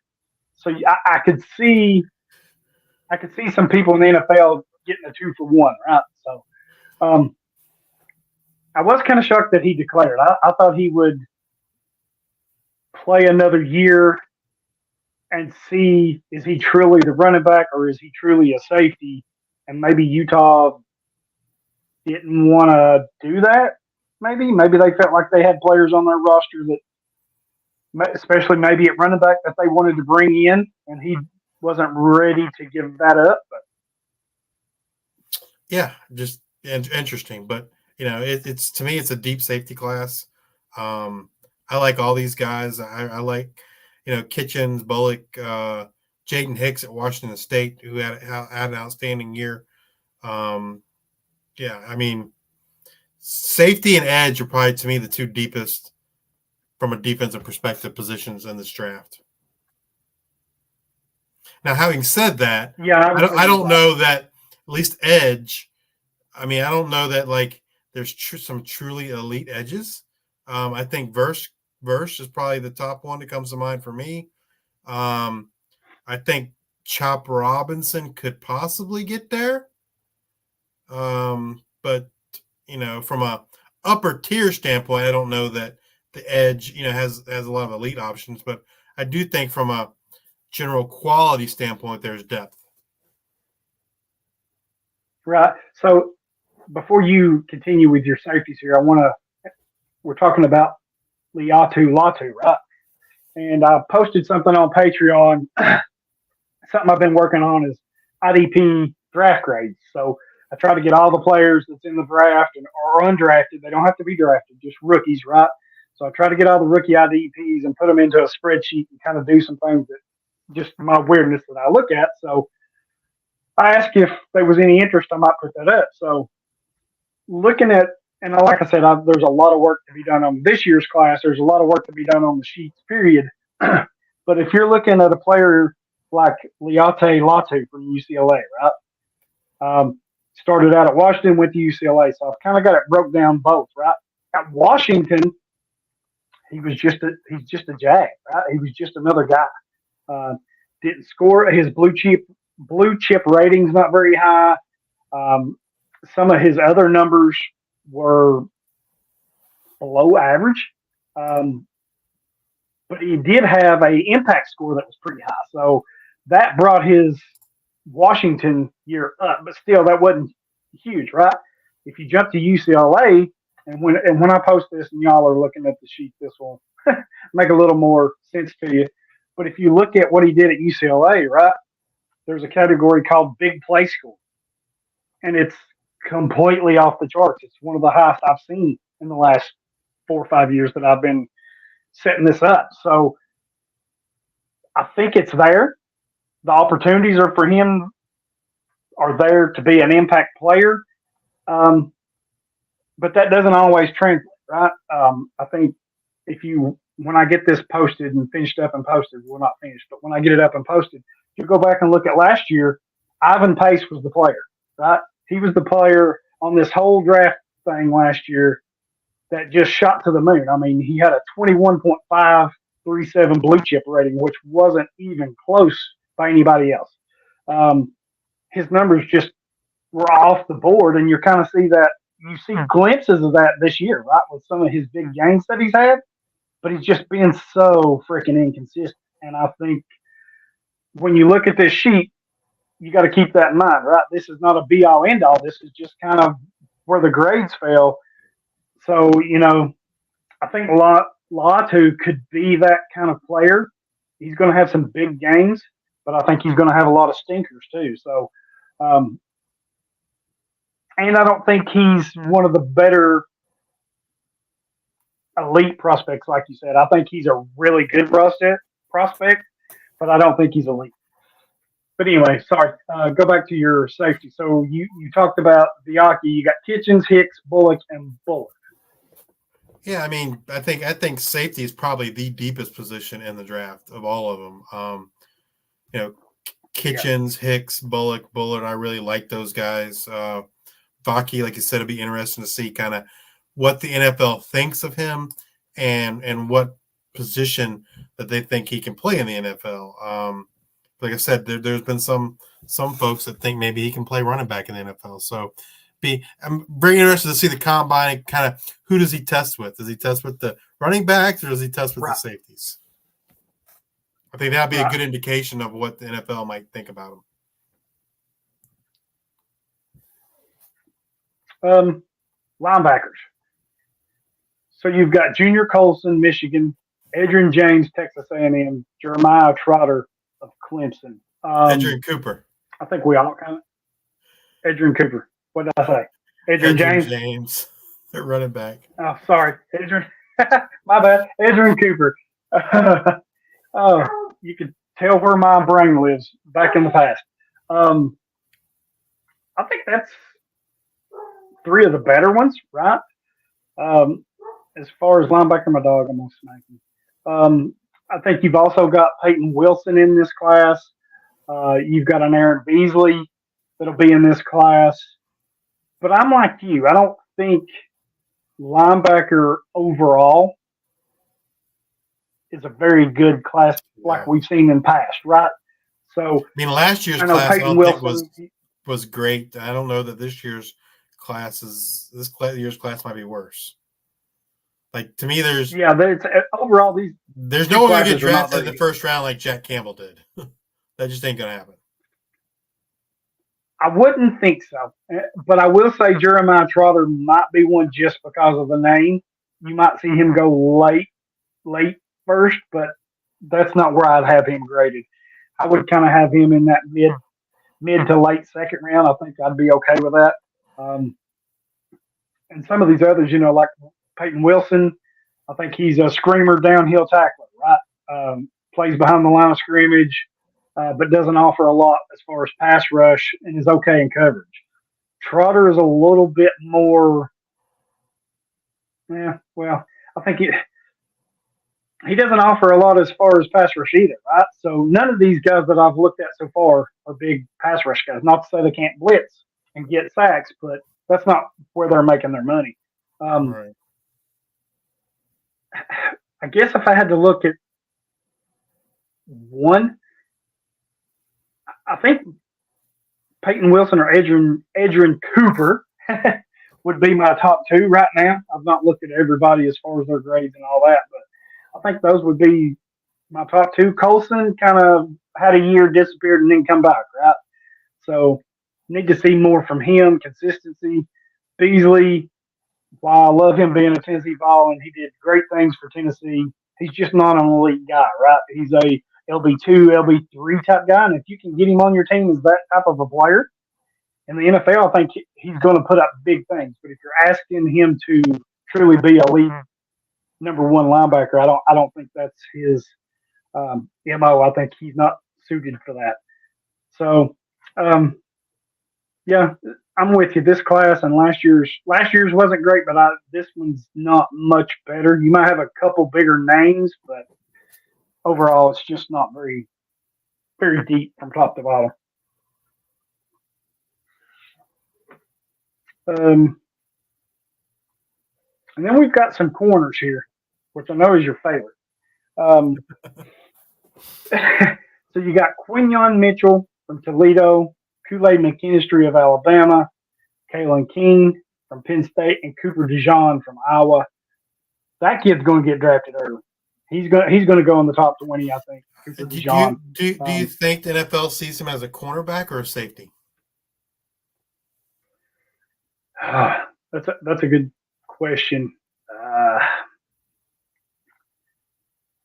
C: So I could see some people in the NFL getting a 2-for-1, right? So I was kind of shocked that he declared. I thought he would play another year and see, is he truly the running back or is he truly a safety? And maybe Utah didn't want to do that. Maybe they felt like they had players on their roster that, especially maybe at running back, that they wanted to bring in, and he wasn't ready to give that up. But
D: yeah, just interesting. But it's to me, it's a deep safety class. I like all these guys. I like Kitchens, Bullock, Jaden Hicks at Washington State, who had an outstanding year. Yeah, I mean, safety and edge are probably, to me, the two deepest from a defensive perspective positions in this draft. Now, having said that,
C: yeah,
D: I don't know that, at least edge, I mean, I don't know that, like, there's some truly elite edges. I think Verse is probably the top one that comes to mind for me. I think Chop Robinson could possibly get there. But from a upper tier standpoint, I don't know that the edge, has a lot of elite options, but I do think from a general quality standpoint, there's depth.
C: Right. So before you continue with your safeties here, we're talking about Latu, right? And I posted something on Patreon. Something I've been working on is IDP draft grades. So I try to get all the players that's in the draft or undrafted. They don't have to be drafted, just rookies, right? So I try to get all the rookie IDPs and put them into a spreadsheet and kind of do some things that just my weirdness that I look at. So I asked if there was any interest, I might put that up. So looking at, and like I said, there's a lot of work to be done on this year's class. There's a lot of work to be done on the sheets, period. But if you're looking at a player like Liate Latu from UCLA, right? Started out at Washington, went to UCLA. So I've kind of got it broke down both, right? At Washington, he's just a jag, right? He was just another guy. Didn't score. His blue chip ratings not very high. Some of his other numbers were below average, but he did have a impact score that was pretty high. So that brought his Washington year up, but still that wasn't huge, right? If you jump to UCLA, and when I post this and y'all are looking at the sheet, this will make a little more sense to you. But if you look at what he did at UCLA, right, there's a category called big play score, and it's completely off the charts. It's one of the highest I've seen in the last 4 or 5 years that I've been setting this up. So I think it's there. The opportunities are for him are there to be an impact player. But that doesn't always translate, right? I think when I get this posted and finished up and posted, well, not finished, but when I get it up and posted, if you go back and look at last year, Ivan Pace was the player, right? He was the player on this whole draft thing last year that just shot to the moon. I mean, he had a 21.537 blue chip rating, which wasn't even close by anybody else. His numbers just were off the board, and you kind of see that you see glimpses of that this year, right, with some of his big games that he's had, but he's just been so freaking inconsistent. And I think when you look at this sheet, you got to keep that in mind, right? This is not a be all end all. This is just kind of where the grades fell. So, I think Latu could be that kind of player. He's going to have some big games, but I think he's going to have a lot of stinkers too. So, and I don't think he's one of the better elite prospects, like you said. I think he's a really good prospect, but I don't think he's elite. But anyway, sorry. Go back to your safety. So you talked about Biaki. You got Kitchens, Hicks, Bullock, and Bullock.
D: Yeah, I mean, I think safety is probably the deepest position in the draft of all of them. Kitchens, Hicks, Bullock, Bullard. I really like those guys. Vaki, like you said, it'd be interesting to see kind of what the NFL thinks of him and what position that they think he can play in the NFL. Like I said, there's been some folks that think maybe he can play running back in the NFL. So I'm very interested to see the combine, kind of who does he test with? Does he test with the running backs or does he test with the safeties? I think that'd be a good indication of what the NFL might think about
C: him. Linebackers. So you've got Junior Colson, Michigan, Adrian James, Texas A&M, Jeremiah Trotter of Clemson.
D: Adrian Cooper.
C: I think we all kind of – Adrian Cooper. What did I say? Adrian
D: James. They're running back.
C: Oh, sorry. Adrian. My bad. Adrian Cooper. Oh, you can tell where my brain lives back in the past. I think that's three of the better ones, right? As far as linebacker, my dog, I'm going to smack him. I think you've also got Peyton Wilson in this class. You've got an Aaron Beasley that'll be in this class. But I'm like you. I don't think linebacker overall is a very good class like we've seen in the past, right? So,
D: I mean, last year's class Peyton Wilson was great. I don't know that this year's year's class might be worse. Like, to me, there's
C: overall
D: there's no one going to get drafted in the first round like Jack Campbell did. That just ain't going to happen.
C: I wouldn't think so, but I will say Jeremiah Trotter might be one just because of the name. You might see him go late first, but that's not where I'd have him graded. I would kind of have him in that mid to late second round. I think I'd be okay with that. And some of these others, like Peyton Wilson, I think he's a screamer downhill tackler, right? Plays behind the line of scrimmage. But doesn't offer a lot as far as pass rush and is okay in coverage. Trotter is a little bit more. I think he doesn't offer a lot as far as pass rush either, right? So none of these guys that I've looked at so far are big pass rush guys. Not to say they can't blitz and get sacks, but that's not where they're making their money.
D: Right.
C: I guess if I had to look at one, I think Peyton Wilson or Adrian Cooper would be my top two right now. I've not looked at everybody as far as their grades and all that, but I think those would be my top two. Colson kind of had a year, disappeared, and then come back, right? So need to see more from him, consistency. Beasley, while I love him being a Tennessee ball and he did great things for Tennessee, he's just not an elite guy, right? He's a LB2, LB3 type guy, and if you can get him on your team as that type of a player in the NFL, I think he's going to put up big things. But if you're asking him to truly be a lead number one linebacker, I don't think that's his MO. I think he's not suited for that. So, I'm with you. This class and last year's wasn't great, but this one's not much better. You might have a couple bigger names, but overall, it's just not very, very deep from top to bottom. And then we've got some corners here, which I know is your favorite. So you got Quinyon Mitchell from Toledo, Kool-Aid McKinstry of Alabama, Kalen King from Penn State and Cooper DeJean from Iowa. That kid's going to get drafted early. He's going to go in the top 20, I think. Cooper
D: Do
C: DeJean.
D: you think the NFL sees him as a cornerback or a safety?
C: That's a good question.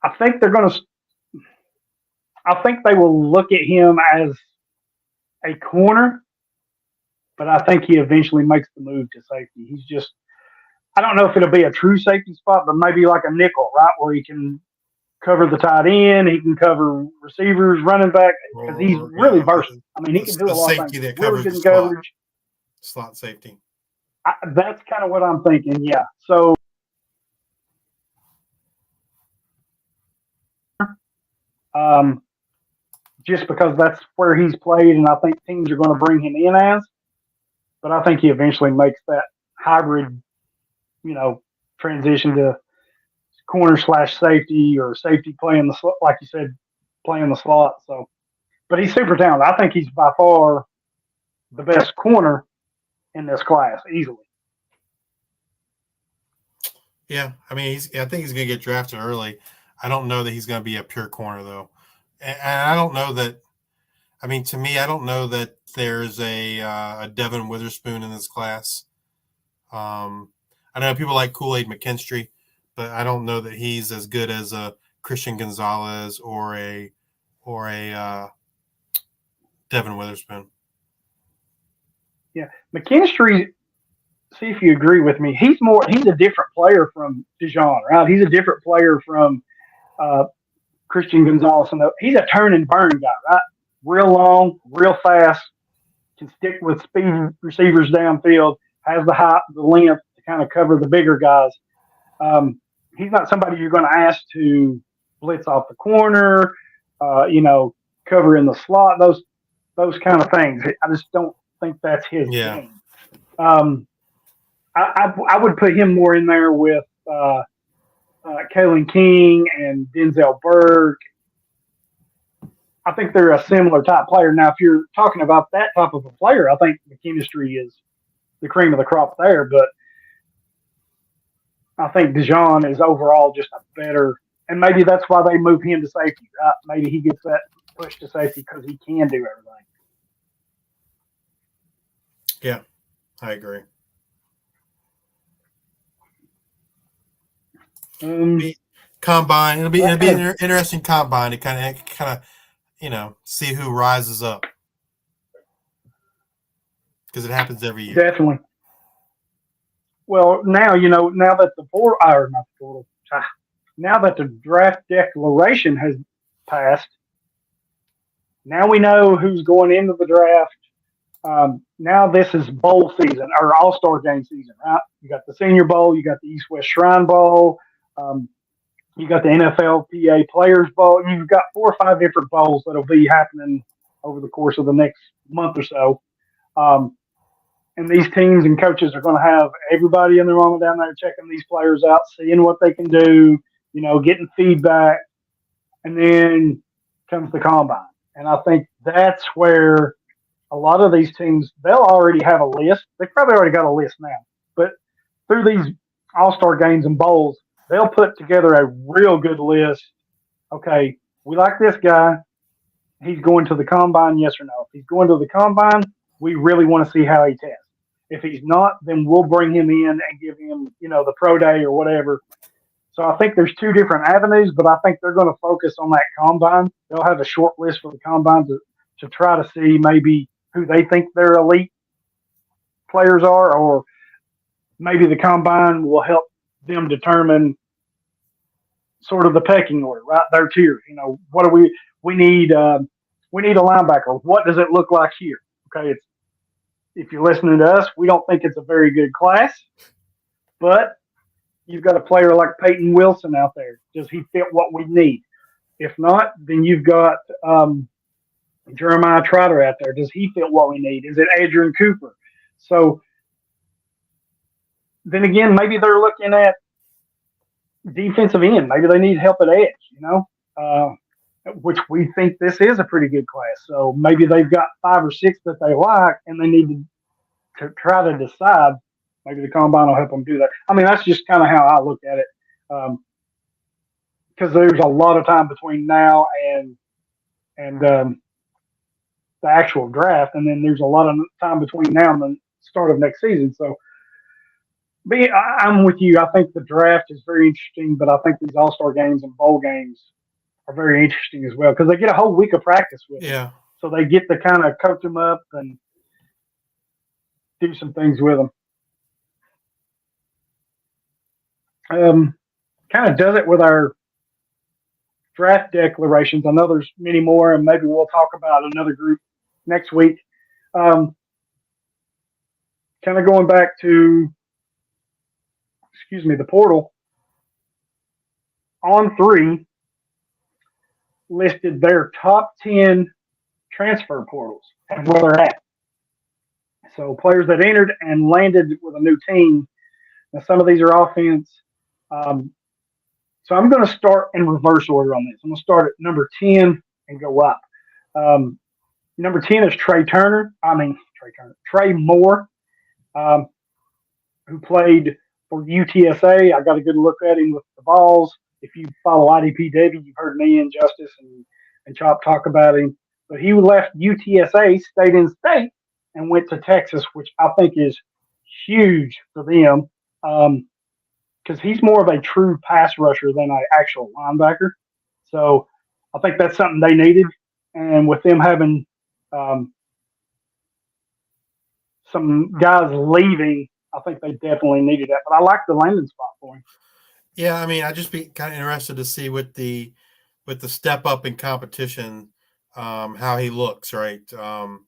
C: I think they will look at him as a corner, but I think he eventually makes the move to safety. He's just, I don't know if it'll be a true safety spot, but maybe like a nickel, right, where he can cover the tight end, he can cover receivers, running back, because he's really versatile. I mean, he can do a lot of things.
D: That covers
C: really
D: the
C: good coverage.
D: Slot safety.
C: That's kind of what I'm thinking, yeah. So, just because that's where he's played, and I think teams are going to bring him in as. But I think he eventually makes that hybrid, transition to corner / safety, or safety playing the slot, like you said, playing the slot. So, but he's super talented. I think he's by far the best corner in this class, easily.
D: Yeah, I mean, I think he's going to get drafted early. I don't know that he's going to be a pure corner, though. And I don't know that. I mean, to me, I don't know that there's a Devin Witherspoon in this class. I know people like Kool-Aid McKinstry, but I don't know that he's as good as a Christian Gonzalez or a Devin Witherspoon.
C: Yeah, McKinstry. See if you agree with me. He's a different player from DeJean, right? He's a different player from Christian Gonzalez. And he's a turn and burn guy, right? Real long, real fast, can stick with speed receivers downfield, has the height, the length to kind of cover the bigger guys. He's not somebody you're going to ask to blitz off the corner, cover in the slot, those kind of things. I just don't think that's his game. I would put him more in there with Kalen King and Denzel Burke. I think they're a similar type player. Now, if you're talking about that type of a player, I think McKinstry is the cream of the crop there. But I think DeJean is overall just a better, and maybe that's why they move him to safety, right? Maybe he gets that push to safety because he can do everything.
D: Yeah, I agree. Combine. It'll be an interesting combine to kind of see who rises up, because it happens every year.
C: Definitely. Well, now now that now that the draft declaration has passed, now we know who's going into the draft. Now this is bowl season, or All-Star game season, right? You got the Senior Bowl, you got the East-West Shrine Bowl, you got the NFLPA Players Bowl. You've got 4 or 5 different bowls that'll be happening over the course of the next month or so. And these teams and coaches are going to have everybody in the room down there checking these players out, seeing what they can do, getting feedback. And then comes the combine. And I think that's where a lot of these teams, they'll already have a list. They probably already got a list now. But through these All-Star games and bowls, they'll put together a real good list. Okay, we like this guy. He's going to the combine, yes or no? If he's going to the combine, we really want to see how he tests. If he's not, then we'll bring him in and give him, the pro day or whatever. So I think there's 2 different avenues, but I think they're going to focus on that combine. They'll have a short list for the combine to try to see maybe who they think their elite players are, or maybe the combine will help them determine sort of the pecking order, right? Their tiers. What do we need a linebacker. What does it look like here? Okay, if you're listening to us, we don't think it's a very good class, but you've got a player like Peyton Wilson out there. Does he fit what we need? If not, then you've got Jeremiah Trotter out there. Does he fit what we need? Is it Adrian Cooper? So then again, maybe they're looking at defensive end. Maybe they need help at edge, which we think this is a pretty good class. So maybe they've got 5 or 6 that they like, and they need to try to decide, Maybe the combine will help them do that. I mean, that's just kind of how I look at it. Because there's a lot of time between now and the actual draft, and then there's a lot of time between now and the start of next season. So, I'm with you. I think the draft is very interesting, but I think these All-Star games and bowl games are very interesting as well because they get a whole week of practice with them.
D: Yeah.
C: So they get to kind of coach them up and do some things with them. Kind of does it with our draft declarations. I know there's many more, and maybe we'll talk about another group next week. Kind of going back to, the portal. On3 listed their top 10 transfer portals and where they're at. So players that entered and landed with a new team. Now some of these are offense. So I'm going to start in reverse order on this. I'm going to start at number 10 and go up. Number 10 is Trey Moore, who played for UTSA. I got a good look at him with the balls. If you follow IDP Devy, you've heard me and Justice and Chop talk about him. But he left UTSA, stayed in state, and went to Texas, which I think is huge for them because he's more of a true pass rusher than an actual linebacker. So I think that's something they needed. And with them having some guys leaving, I think they definitely needed that. But I like the landing spot for him.
D: Yeah, I mean, I'd just be kind of interested to see with the step up in competition, how he looks, right? When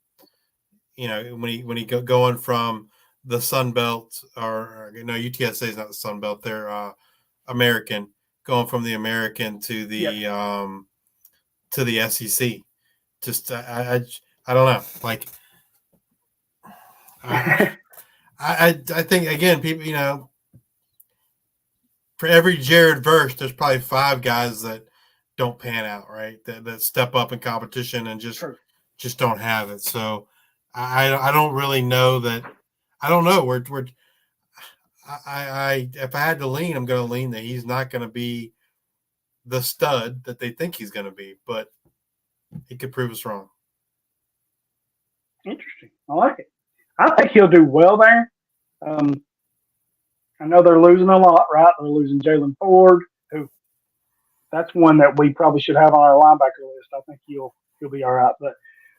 D: he going from the Sun Belt or UTSA is not the Sun Belt, they're American, going from the American to the SEC. Just I don't know, like I think again, people, for every Jared Verse, there's probably 5 guys that don't pan out, right? That step up in competition and just don't have it. So I don't really know that. I don't know. If I had to lean, I'm going to lean that he's not going to be the stud that they think he's going to be, but he could prove us wrong.
C: Interesting. I like it. I think he'll do well there. I know they're losing a lot, right? They're losing Jalen Ford, who that's one that we probably should have on our linebacker list. I think he'll be all right. But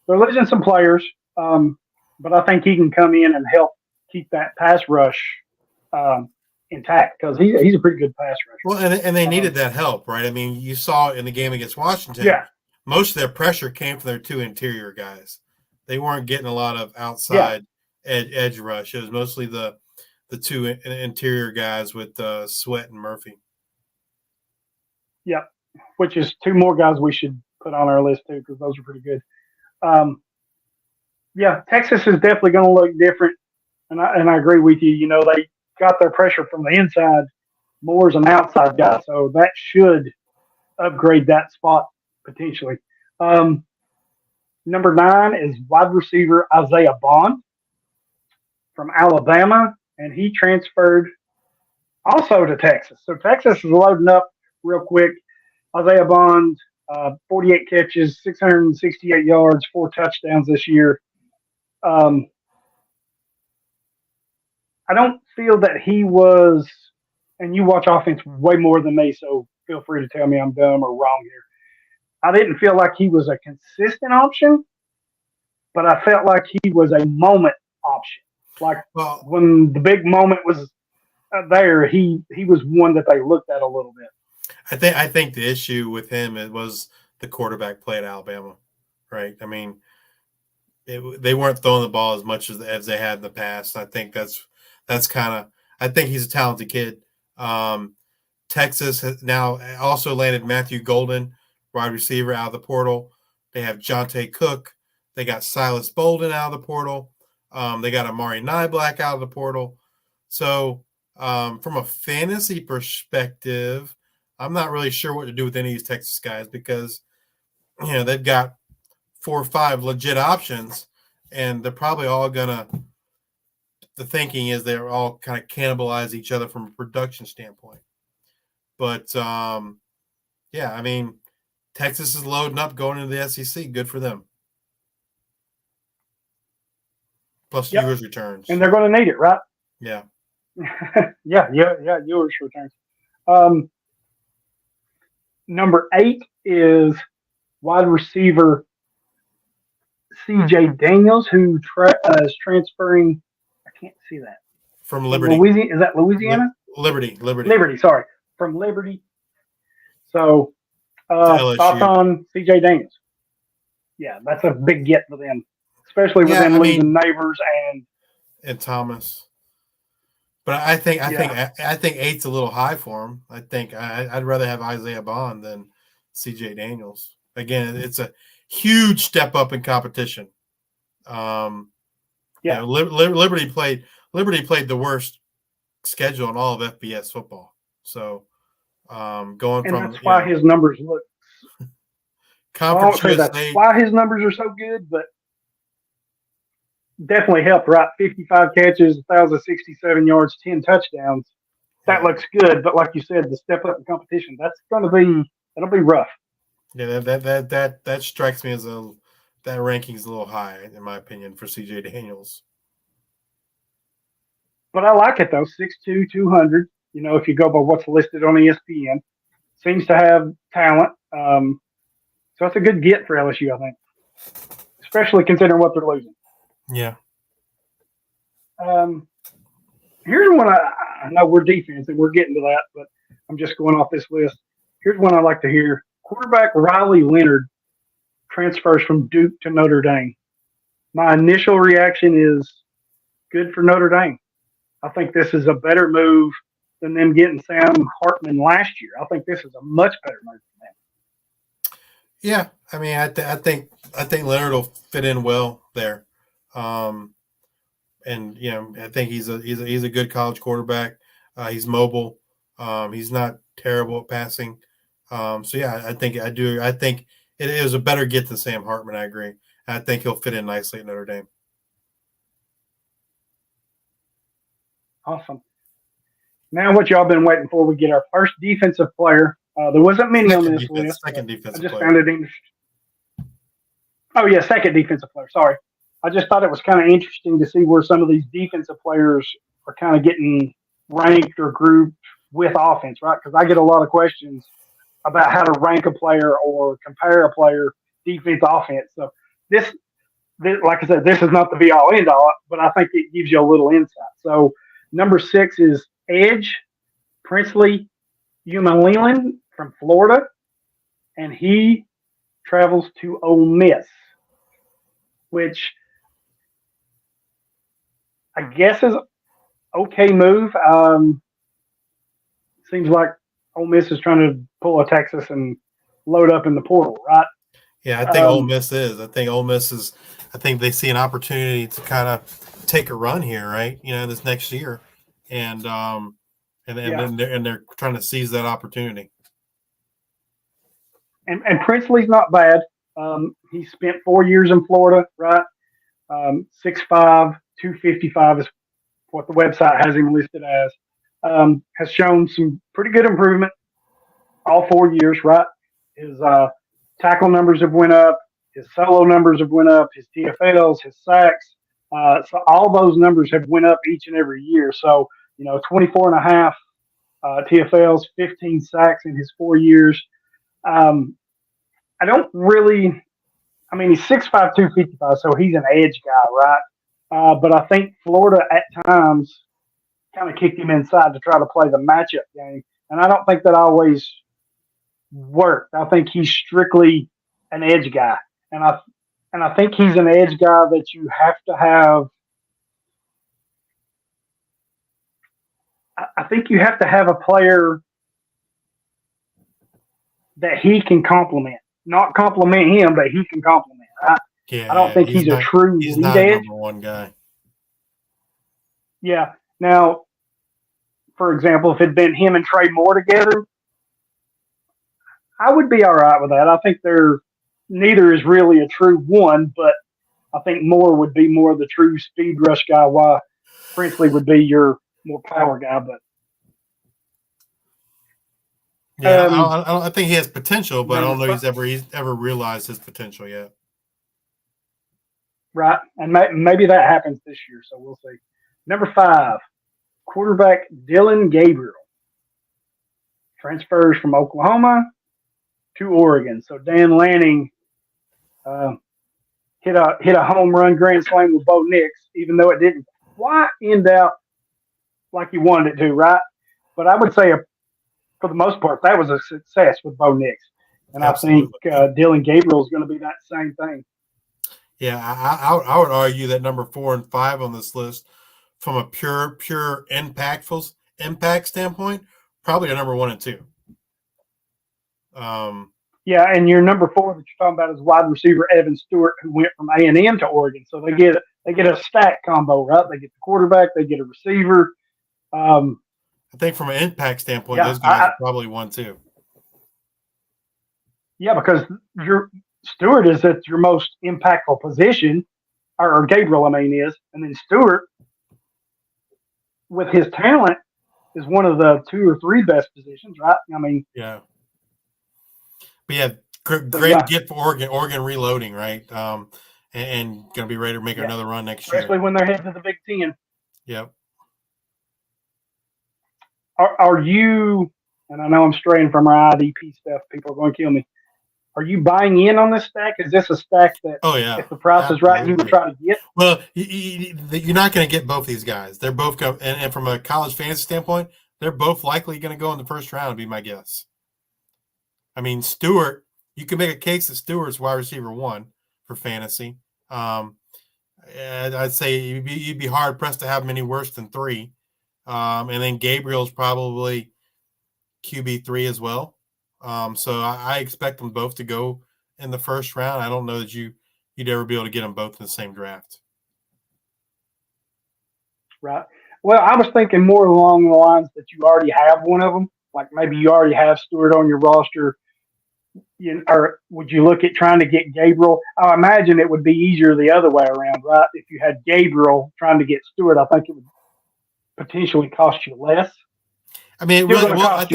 C: they're losing some players, but I think he can come in and help keep that pass rush intact because he's a pretty good pass rusher.
D: Well, and they needed that help, right? I mean, you saw in the game against Washington, most of their pressure came from their 2 interior guys. They weren't getting a lot of outside edge rush. It was mostly the 2 interior guys with Sweat and Murphy.
C: Yep, which is 2 more guys we should put on our list too because those are pretty good. Texas is definitely going to look different, and I agree with you. They got their pressure from the inside. Moore's an outside guy, so that should upgrade that spot potentially. Number 9 is wide receiver Isaiah Bond from Alabama, and he transferred also to Texas. So Texas is loading up real quick. Isaiah Bond, 48 catches, 668 yards, 4 touchdowns this year. I don't feel that he was, and you watch offense way more than me, so feel free to tell me I'm dumb or wrong here. I didn't feel like he was a consistent option, but I felt like he was a moment option. Like when the big moment was there, he was one that they looked at a little bit.
D: I think the issue with him was the quarterback play at Alabama, right? I mean, they weren't throwing the ball as much as they had in the past. I think that's kind of. I think he's a talented kid. Texas has now also landed Matthew Golden, wide receiver, out of the portal. They have Jonte Cook. They got Silas Bolden out of the portal. They got Amari Niblack out of the portal. So from a fantasy perspective, I'm not really sure what to do with any of these Texas guys because, they've got 4 or 5 legit options, and they're probably all going to the thinking is they're all kind of cannibalize each other from a production standpoint. But yeah, I mean, Texas is loading up going into the SEC. Good for them. Plus viewers returns.
C: And they're going to need it, right?
D: Yeah.
C: yeah, viewers returns. Number 8 is wide receiver C.J. Daniels, who is transferring. I can't see that.
D: From Liberty.
C: Louisiana, is that Louisiana?
D: Liberty.
C: Sorry, from Liberty. So, thoughts on C.J. Daniels? Yeah, that's a big get for them, especially with them losing Neighbors
D: and Thomas. But I think 8's a little high for him. I think I'd rather have Isaiah Bond than C.J. Daniels. Again, it's a huge step up in competition. Liberty played the worst schedule in all of FBS football. So going from
C: that's why his numbers look.
D: Conference USA.
C: That's why his numbers are so good, but definitely helped. Right, 55 catches, 1,067 yards, 10 touchdowns. That looks good, but like you said, the step up in competition, that'll be rough.
D: Yeah, that strikes me as that ranking's a little high in my opinion for C.J. Daniels.
C: But I like it though, 6'2", 200. You know, if you go by what's listed on ESPN, seems to have talent. So it's a good get for LSU, I think, especially considering what they're losing.
D: Yeah.
C: Here's one I know we're defense and we're getting to that, but I'm just going off this list. Here's one I'd like to hear. Quarterback Riley Leonard transfers from Duke to Notre Dame. My initial reaction is good for Notre Dame. I think this is a better move than them getting Sam Hartman last year. I think this is a much better move for them.
D: Yeah, I mean, I think Leonard will fit in well there, and you know, I think he's a good college quarterback. He's mobile. He's not terrible at passing. So yeah, I think it is a better get than Sam Hartman. I agree. I think he'll fit in nicely at Notre Dame.
C: Awesome. Now, what y'all been waiting for? We get our first defensive player. There wasn't many on this list.
D: Second defensive
C: player. I just
D: player.
C: found it interesting. Oh yeah, second defensive player. Sorry, I just thought it was kind of interesting to see where some of these defensive players are kind of getting ranked or grouped with offense, right? Because I get a lot of questions about how to rank a player or compare a player defense offense. So this, like I said, this is not the be all end all, but I think it gives you a little insight. So number 6 is Edge Princely Leland from Florida, and he travels to Ole Miss, which I guess is okay move. Seems like Ole Miss is trying to pull a Texas and load up in the portal, right?
D: Yeah, I think Ole Miss is. I think they see an opportunity to kind of take a run here, right? You know, this next year, and they're trying to seize that opportunity.
C: And Princely's not bad. He spent 4 years in Florida, right? 6'5", 255 is what the website has him listed as. Has shown some pretty good improvement all 4 years, right? His tackle numbers have went up. His solo numbers have went up. His TFLs, his sacks. So all those numbers have went up each and every year. So, 24 and a half TFLs, 15 sacks in his 4 years. He's 6'5", 255, so he's an edge guy, right? But I think Florida at times kind of kicked him inside to try to play the matchup game. And I don't think that always worked. I think he's strictly an edge guy. And I think he's an edge guy that you have to have. I think you have to have a player that he can complement. Not complement him, but he can complement, right?
D: Yeah,
C: I don't think he's a true
D: he's
C: lead
D: not
C: edge.
D: Number one guy.
C: Yeah. Now, for example, if it had been him and Trey Moore together, I would be all right with that. I think neither is really a true one, but I think Moore would be more the true speed rush guy. Why Princely would be your more power guy, but
D: Yeah, I think he has potential, but I don't know
C: number
D: he's ever realized his potential yet.
C: right, and maybe that happens this year, so we'll see. Number 5, quarterback Dylan Gabriel transfers from Oklahoma to Oregon. So Dan Lanning hit a home run grand slam with Bo Nix, even though it didn't quite end out like he wanted it to, right? But I would say, for the most part, that was a success with Bo Nix. And
D: Absolutely.
C: I think Dylan Gabriel is going to be that same thing.
D: Yeah, I would argue that number 4 and 5 on this list, from a pure impact standpoint, probably a number 1 and 2.
C: Yeah, and your number 4 that you're talking about is wide receiver Evan Stewart, who went from A&M to Oregon. So they get a stack combo, right? They get the quarterback, they get a receiver.
D: I think from an impact standpoint, those guys are probably 1, 2.
C: Yeah, because your Stewart is at your most impactful position, or Gabriel, I mean, is, and then Stewart, with his talent, is one of the 2 or 3 best positions, right? I mean,
D: yeah. But yeah, great get for Oregon. Oregon reloading, right? And going to be ready to make another run next year,
C: especially when they're heading to the Big Ten.
D: Yep.
C: Are you? And I know I'm straying from our IDP stuff. People are going to kill me. Are you buying in on this stack? Is this a stack that, if the price is right, you would try to get?
D: Well, you're not going to get both these guys. They're both going, and from a college fantasy standpoint, they're both likely going to go in the first round, would be my guess. I mean, Stewart, you can make a case that Stewart's wide receiver 1 for fantasy. And I'd say you'd be hard pressed to have him any worse than 3. And then Gabriel's probably QB3 as well. So I expect them both to go in the first round. I don't know that you'd ever be able to get them both in the same draft.
C: Right. Well, I was thinking more along the lines that you already have one of them. Like maybe you already have Stewart on your roster. Or would you look at trying to get Gabriel? I imagine it would be easier the other way around, right? If you had Gabriel trying to get Stewart, I think it would potentially cost you less.
D: I mean, I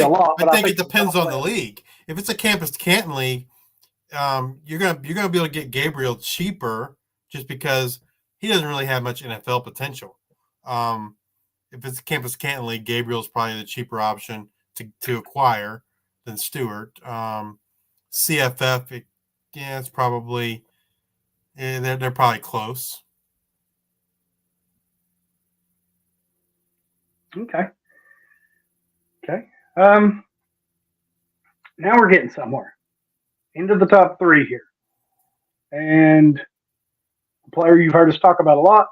D: think it depends on the
C: less.
D: league. If it's a Campus to Canton league, you're gonna be able to get Gabriel cheaper just because he doesn't really have much NFL potential. If it's a Campus to Canton league, Gabriel's probably the cheaper option to acquire than Stewart. CFF, it's probably they're probably close.
C: Okay. Now we're getting somewhere. Into the top 3 here. And a player you've heard us talk about a lot,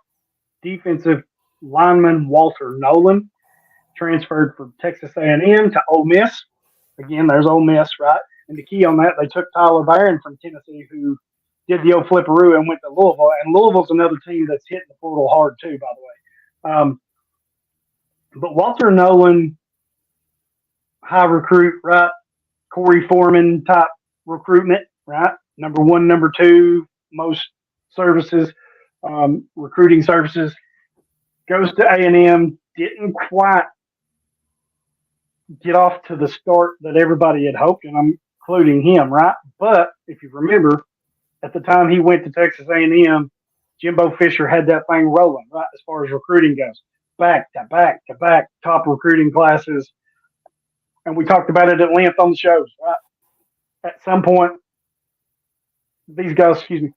C: defensive lineman Walter Nolan, transferred from Texas A&M to Ole Miss. Again, there's Ole Miss, right? And the key on that, they took Tyler Barron from Tennessee, who did the old flipperoo and went to Louisville. And Louisville's another team that's hitting the portal hard too, by the way. But Walter Nolan, high recruit, right? Corey Foreman type recruitment, right? Number 1, number 2, most services, recruiting services. Goes to A&M, didn't quite get off to the start that everybody had hoped, and I'm including him, right? But if you remember, at the time he went to Texas A&M, Jimbo Fisher had that thing rolling, right, as far as recruiting goes. Back to back to back top recruiting classes. And we talked about it at length on the shows, right? At some point, these guys are going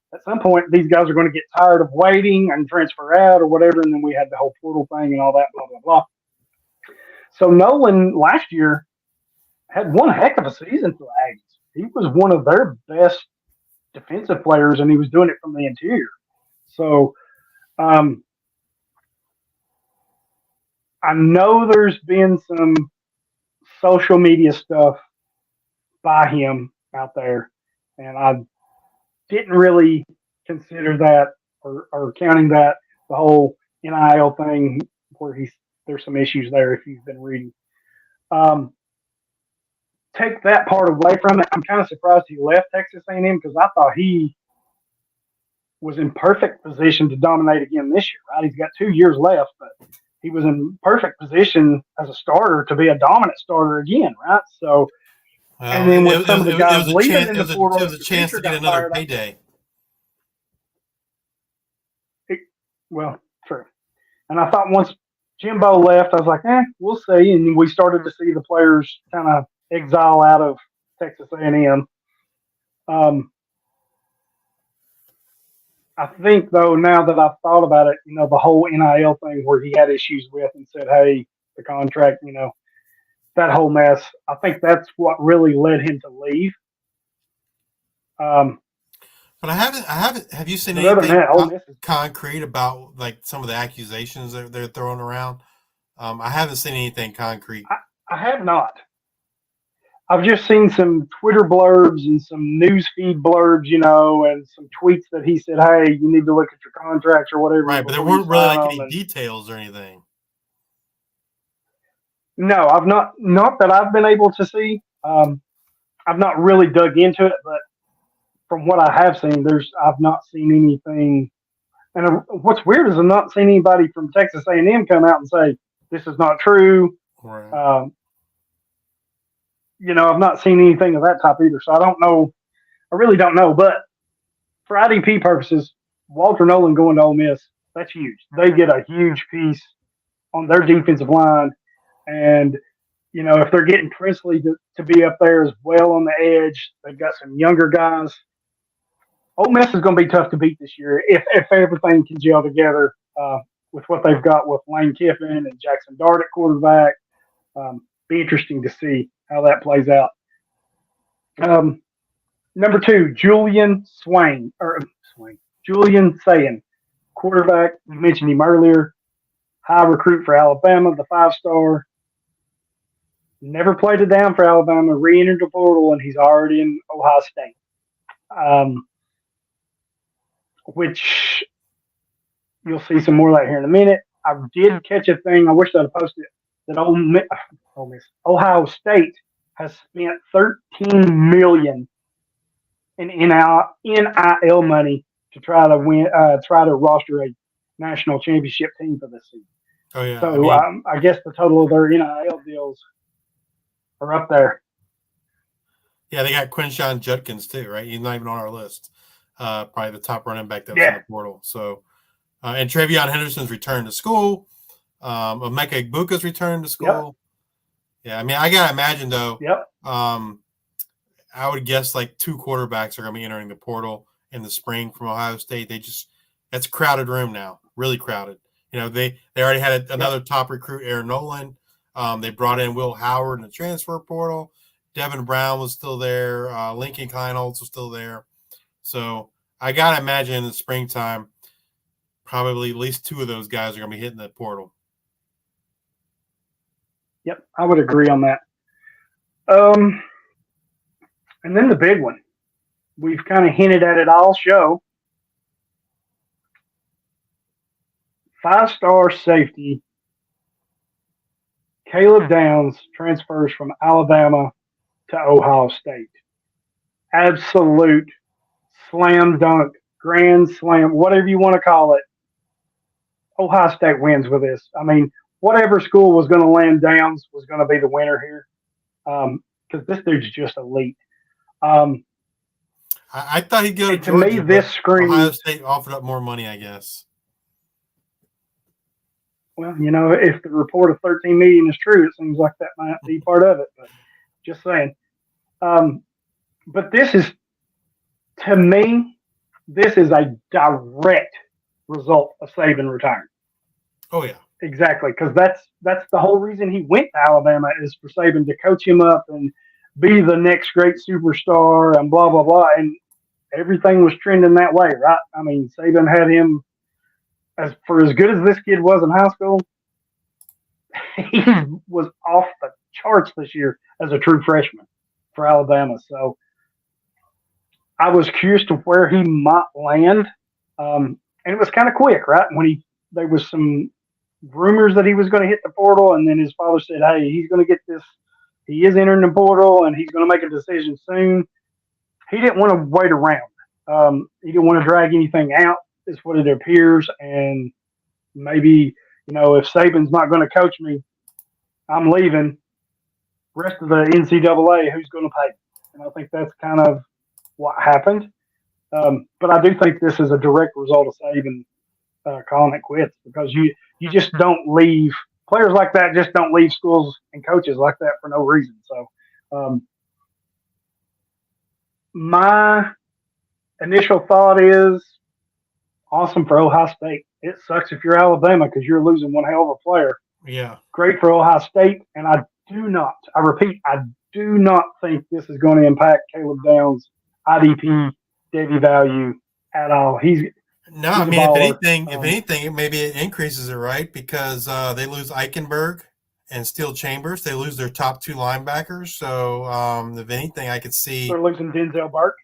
C: to get tired of waiting and transfer out or whatever. And then we had the whole portal thing and all that, blah, blah, blah. So Nolan last year had one heck of a season for the Aggies. He was one of their best defensive players, and he was doing it from the interior. So, I know there's been some social media stuff by him out there, and I didn't really consider that or counting that the whole NIL thing where there's some issues there if you've been reading. Take that part away from it. I'm kind of surprised he left Texas A&M because I thought he was in perfect position to dominate again this year, right? He's got 2 years left, but he was in perfect position as a starter to be a dominant starter again, right? So, and
D: Well,
C: then with some of the guys
D: was a
C: leaving
D: chance.
C: in
D: It
C: the
D: was
C: portal,
D: it was a
C: the
D: chance
C: pitcher
D: to get
C: got
D: another
C: fired.
D: payday.
C: Well, true. And I thought once Jimbo left, I was like, we'll see. And we started to see the players kind of exile out of Texas A&M. I think, though, now that I've thought about it, the whole NIL thing where he had issues with and said, hey, the contract, that whole mess, I think that's what really led him to leave.
D: But I haven't. Have you seen
C: But other than
D: anything
C: that, Ole Miss is,
D: concrete about like some of the accusations that they're throwing around? I haven't seen anything concrete.
C: I have not. I've just seen some Twitter blurbs and some news feed blurbs, and some tweets that he said, hey, you need to look at your contracts or whatever.
D: Right, but there
C: before you
D: weren't really
C: sign
D: like
C: them.
D: any details or anything.
C: No, I've not that I've been able to see. I've not really dug into it, but from what I have seen, I've not seen anything. And what's weird is I've not seen anybody from Texas A&M come out and say this is not true.
D: Right.
C: I've not seen anything of that type either. So I don't know. I really don't know. But for IDP purposes, Walter Nolan going to Ole Miss, that's huge. They get a huge piece on their defensive line. And, if they're getting Princely to be up there as well on the edge, they've got some younger guys. Ole Miss is going to be tough to beat this year if everything can gel together with what they've got with Lane Kiffin and Jackson Dart at quarterback. Be interesting to see how that plays out. Number 2, Julian Sayin, quarterback. You mentioned him earlier. High recruit for Alabama, the 5-star. Never played it down for Alabama. Re-entered the portal, and he's already in Ohio State. Which you'll see some more of that here in a minute. I did catch a thing. I wish I'd have posted it. That Ohio State has spent $13 million in NIL money to try to roster a national championship team for this season.
D: Oh yeah.
C: So I guess the total of their NIL deals are up there.
D: Yeah, they got Quinshawn Judkins too, right? He's not even on our list. Probably the top running back that's in the portal. So, and Travion Henderson's returned to school. Emeka Egbuka's returned to school. Yep. Yeah, I mean, I gotta imagine though.
C: Yep.
D: I would guess like 2 quarterbacks are gonna be entering the portal in the spring from Ohio State. That's a crowded room now, really crowded. They already had another top recruit, Aaron Nolan. They brought in Will Howard in the transfer portal. Devin Brown was still there. Lincoln Kleinholz was still there. So I got to imagine in the springtime, probably at least 2 of those guys are going to be hitting that portal.
C: Yep, I would agree on that. And then the big one. We've kind of hinted at it all show. 5-star safety Caleb Downs transfers from Alabama to Ohio State. Absolute slam dunk, grand slam, whatever you want to call it. Ohio State wins with this. I mean, whatever school was going to land Downs was going to be the winner here because this dude's just elite.
D: I thought he'd go to Georgia.
C: To me, this screams
D: Ohio State offered up more money, I guess.
C: Well, if the report of $13 million is true, it seems like that might be part of it. But just saying. But this is, to me, this is a direct result of Saban retiring.
D: Oh yeah,
C: exactly. Because that's the whole reason he went to Alabama is for Saban to coach him up and be the next great superstar and blah blah blah. And everything was trending that way, right? I mean, Saban had him. As good as this kid was in high school, he was off the charts this year as a true freshman for Alabama. So I was curious to where he might land. And it was kind of quick, right? When there was some rumors that he was going to hit the portal, and then his father said, hey, he's going to get this. He is entering the portal, and he's going to make a decision soon. He didn't want to wait around. He didn't want to drag anything out, is what it appears. And maybe, if Saban's not going to coach me, I'm leaving. Rest of the NCAA, who's going to pay? And I think that's kind of what happened. But I do think this is a direct result of Saban calling it quits, because you just don't leave players like that. Just don't leave schools and coaches like that for no reason. So my initial thought is awesome for Ohio State. It sucks if you're Alabama because you're losing one hell of a player.
D: Yeah.
C: Great for Ohio State, and I repeat, I do not think this is going to impact Caleb Downs' IDP Devy value at all.
D: No, I mean, if anything, maybe it increases it, right? Because they lose Eichenberg and Steele Chambers. They lose their top two linebackers. So, if anything, I could see
C: they're losing Denzel Burke.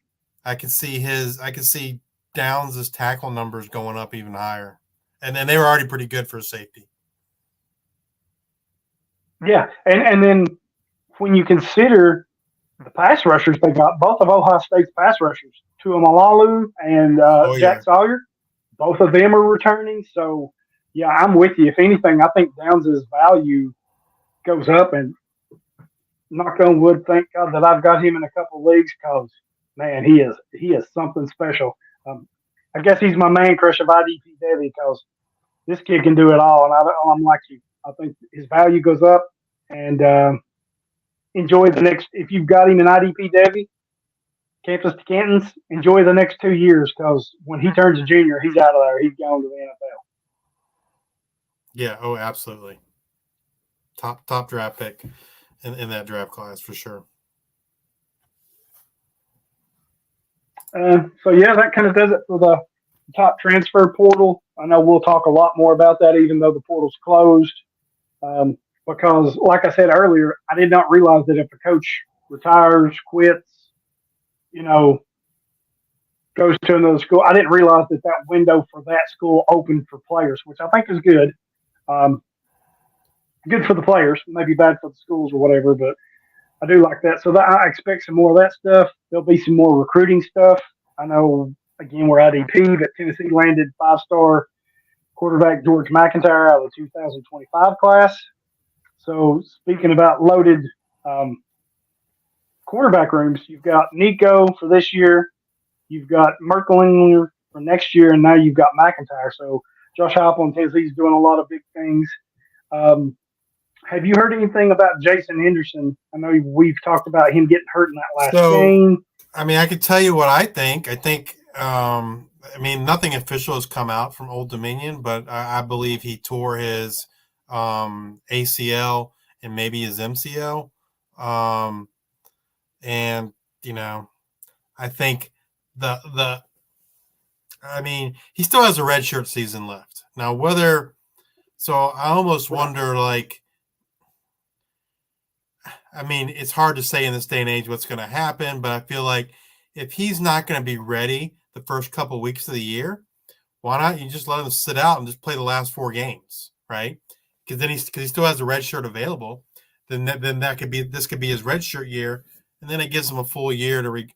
D: I could see Downs' tackle numbers going up even higher, and then they were already pretty good for safety.
C: Yeah, and then when you consider the pass rushers they got, both of Ohio State's pass rushers, Tuamalalu and Jack Sawyer, both of them are returning. So, yeah, I'm with you. If anything, I think Downs' value goes up, and knock on wood, thank God that I've got him in a couple of leagues, because, man, he is something special. I guess he's my man crush of IDP Devy, because this kid can do it all, and I'm like you. I think his value goes up, and enjoy the next. If you've got him in IDP Devy, Campus to Cantons, enjoy the next 2 years, because when he turns a junior, he's out of there. He's going to the NFL.
D: Yeah. Oh, absolutely. Top draft pick in that draft class for sure.
C: So yeah, that kind of does it for the top transfer portal. I know we'll talk a lot more about that, even though the portal's closed. Because, like I said earlier, I did not realize that if a coach retires, quits, goes to another school, I didn't realize that window for that school opened for players, which I think is good. Good for the players, maybe bad for the schools or whatever, but I do like that. So I expect some more of that stuff. There'll be some more recruiting stuff. I know, again, we're IDP, but Tennessee landed 5-star quarterback George McIntyre out of the 2025 class. So speaking about loaded quarterback rooms, you've got Nico for this year, you've got Merkling for next year, and now you've got McIntyre. So Josh Heupel in Tennessee's doing a lot of big things. Have you heard anything about Jason Henderson? I know we've talked about him getting hurt in that last game.
D: I mean, I could tell you what I think. I think, nothing official has come out from Old Dominion, but I believe he tore his ACL and maybe his MCL. I think he still has a redshirt season left. Now, I almost wonder, it's hard to say in this day and age what's going to happen, but I feel like if he's not going to be ready the first couple of weeks of the year, why not you just let him sit out and just play the last 4 games, right? Because he still has a red shirt available. Then this could be his red shirt year, and then it gives him a full year to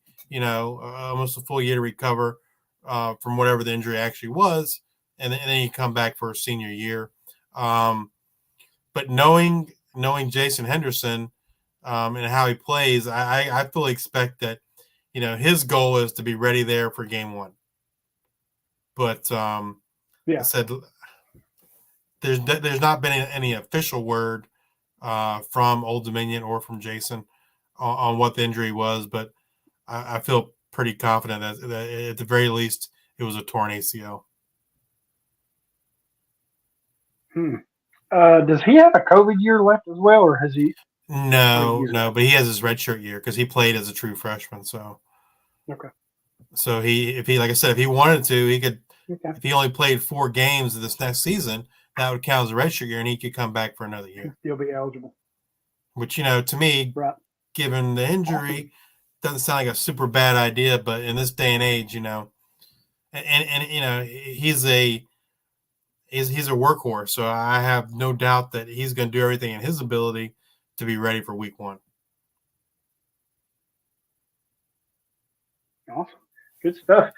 D: almost a full year to recover from whatever the injury actually was, and then you come back for a senior year. But knowing Jason Henderson and how he plays, I fully expect that his goal is to be ready there for game 1. But I said there's not been any official word from Old Dominion or from Jason on what the injury was, but I feel pretty confident that at the very least it was a torn ACL.
C: Does he have a COVID year left as well, or has he?
D: No, but he has his redshirt year because he played as a true freshman. So,
C: okay.
D: So if he, like I said, if he wanted to, he could. Okay. If he only played 4 games this next season, that would count as a redshirt year, and he could come back for another year.
C: He'll be eligible.
D: Which, to me, right, given the injury, doesn't sound like a super bad idea. But in this day and age, he's a workhorse. So I have no doubt that he's going to do everything in his ability to be ready for week 1.
C: Awesome. Good stuff.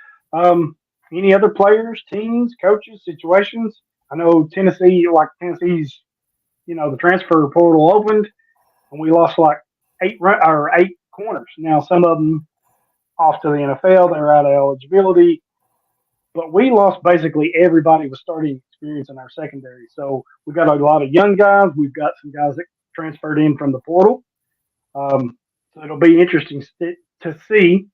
C: Any other players, teams, coaches, situations? I know Tennessee's, the transfer portal opened and we lost like eight corners. Now some of them off to the NFL, they're out of eligibility, but we lost basically everybody with starting experience in our secondary. So we got a lot of young guys. We've got some guys that transferred in from the portal. So it'll be interesting to see.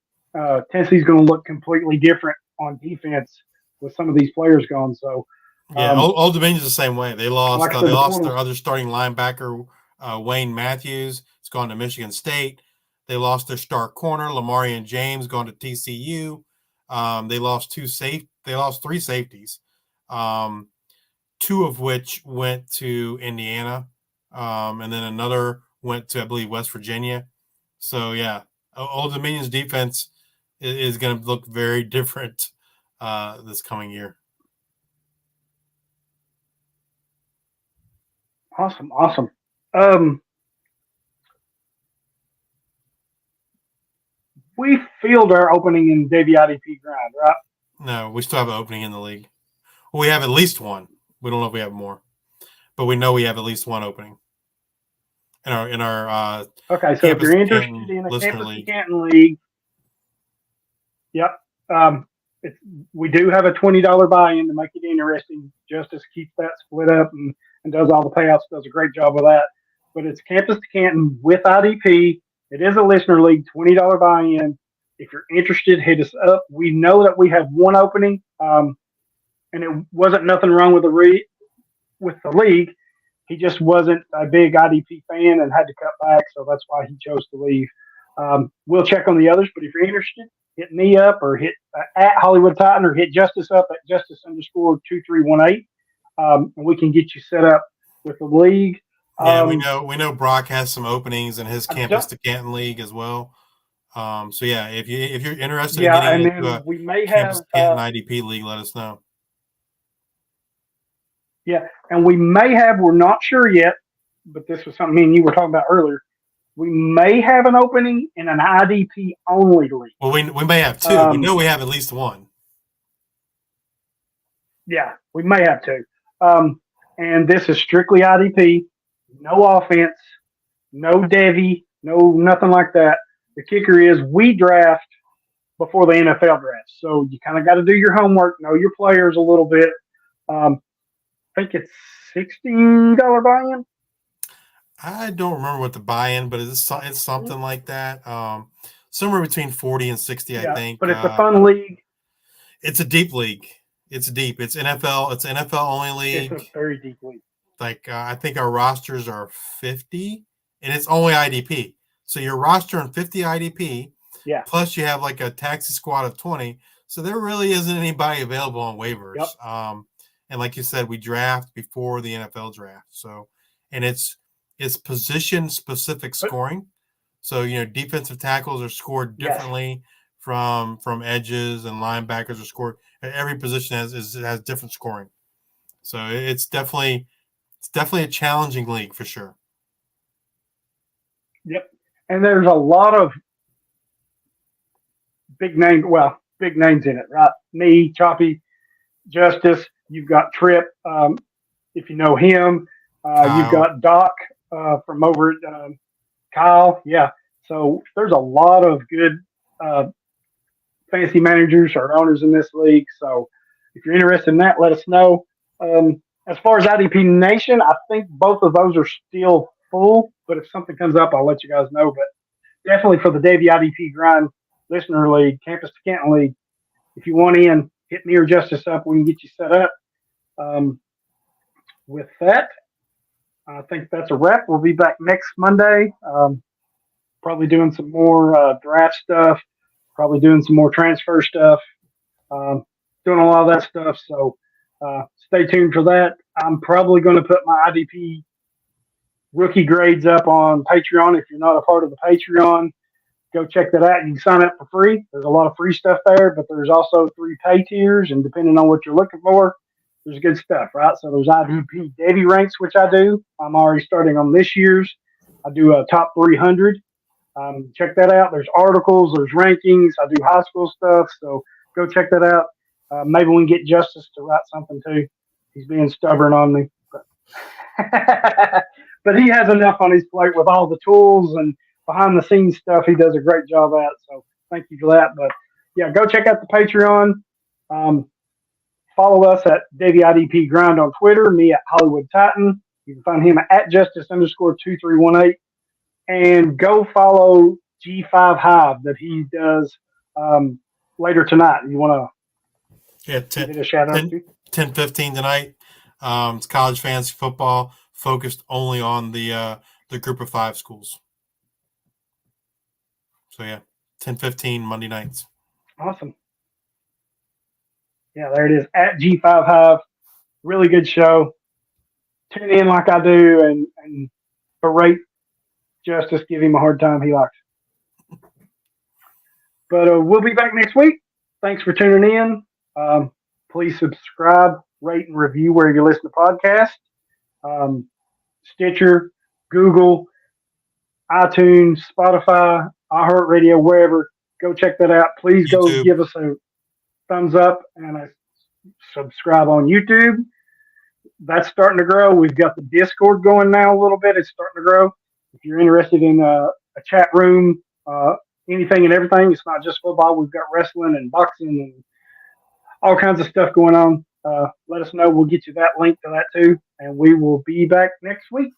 C: Tennessee's going to look completely different on defense with some of these players gone. So
D: yeah, Old Dominion's the same way. They lost.
C: like I
D: They
C: said,
D: lost their other starting linebacker, Wayne Matthews. It's gone to Michigan State. They lost their star corner, Lamarian James, gone to TCU. They lost three safeties, two of which went to Indiana, and then another went to, I believe, West Virginia. So yeah, Old Dominion's defense is going to look very different this coming year.
C: Awesome. We filled our opening in Devy IDP grind, right?
D: No, we still have an opening in the league. Well, we have at least one. We don't know if we have more, but we know we have at least one opening in our.
C: Okay, so if you're interested in a Campus to Canton league, yep. We do have a $20 buy-in to make it interesting. Justice keeps that split up and does all the payouts, does a great job with that. But it's Campus to Canton with IDP. It is a listener league, $20 buy-in. If you're interested, hit us up. We know that we have one opening, and it wasn't nothing wrong with the league. He just wasn't a big IDP fan and had to cut back, so that's why he chose to leave. We'll check on the others, but if you're interested, hit me up or hit at Hollywood Titan or hit Justice up at Justice_2318, and we can get you set up with the league.
D: Yeah, we know Brock has some openings in his Campus to Canton league as well. So yeah, if you're interested in getting into
C: we may
D: Campus
C: have
D: to Canton IDP league, let us know.
C: Yeah, and we may have, we're not sure yet, but this was something me and you were talking about earlier. We may have an opening in an IDP only league.
D: Well, we may have two. We know we have at least one.
C: Yeah, we may have two. And this is strictly IDP, no offense, no Devy, no nothing like that. The kicker is we draft before the NFL draft. So you kind of got to do your homework, know your players a little bit. I think it's $60 buy-in.
D: I don't remember what the buy-in, but it's something like that. Somewhere between 40 and 60, I think.
C: But it's a fun league.
D: It's a deep league. It's deep. It's NFL. It's an NFL only league.
C: It's a very deep league.
D: Like I think our rosters are 50, and it's only IDP. So you're rostering 50 IDP.
C: Yeah.
D: Plus you have like a taxi squad of 20. So there really isn't anybody available on waivers.
C: Yep.
D: And like you said, we draft before the NFL draft. So, and it's position specific scoring. So, defensive tackles are scored differently from edges, and linebackers are scored. Every position has different scoring. So it's definitely a challenging league for sure.
C: Yep. And there's a lot of big names in it, right? Me, Choppy, Justice. You've got Tripp, if you know him. You've got Doc from over at Kyle. Yeah. So there's a lot of good fantasy managers or owners in this league. So if you're interested in that, let us know. As far as IDP Nation, I think both of those are still full. But if something comes up, I'll let you guys know. But definitely for the Devy IDP Grind Listener League, Campus to Canton League, if you want in, hit me or Justice up. We can get you set up. With that, I think that's a wrap. We'll be back next Monday. Probably doing some more draft stuff. Probably doing some more transfer stuff. Doing a lot of that stuff. So stay tuned for that. I'm probably going to put my IDP rookie grades up on Patreon. If you're not a part of the Patreon, go check that out. You can sign up for free. There's a lot of free stuff there, but there's also 3 pay tiers, and depending on what you're looking for, there's good stuff, right? So there's IDP Devy ranks, which I do. I'm already starting on this year's. I do a top 300. Check that out. There's articles, there's rankings. I do high school stuff, so go check that out. Maybe we can get Justice to write something too. He's being stubborn on me, but he has enough on his plate with all the tools and behind the scenes stuff. He does a great job at. So thank you for that. But yeah, go check out the Patreon. Follow us at Devy IDP Grind on Twitter. Me at Hollywood Titan. You can find him at Justice_2318. And go follow G5 Hive that he does later tonight. You want to give it a shout out to?
D: 10:15 tonight. It's college fantasy football focused only on the group of 5 schools. So yeah, 10:15 Monday nights.
C: Awesome. Yeah, there it is at G5 Hive. Really good show. Tune in like I do and berate Justice, give him a hard time. He likes it. But we'll be back next week. Thanks for tuning in. Please subscribe, rate, and review wherever you listen to podcasts. Stitcher, Google, iTunes, Spotify, iHeartRadio, wherever. Go check that out. Please go
D: YouTube.
C: give us a thumbs up and a subscribe on YouTube. That's starting to grow. We've got the Discord going now a little bit. It's starting to grow. If you're interested in a chat room, anything and everything, it's not just football. We've got wrestling and boxing and all kinds of stuff going on. Let us know. We'll get you that link to that too. And we will be back next week.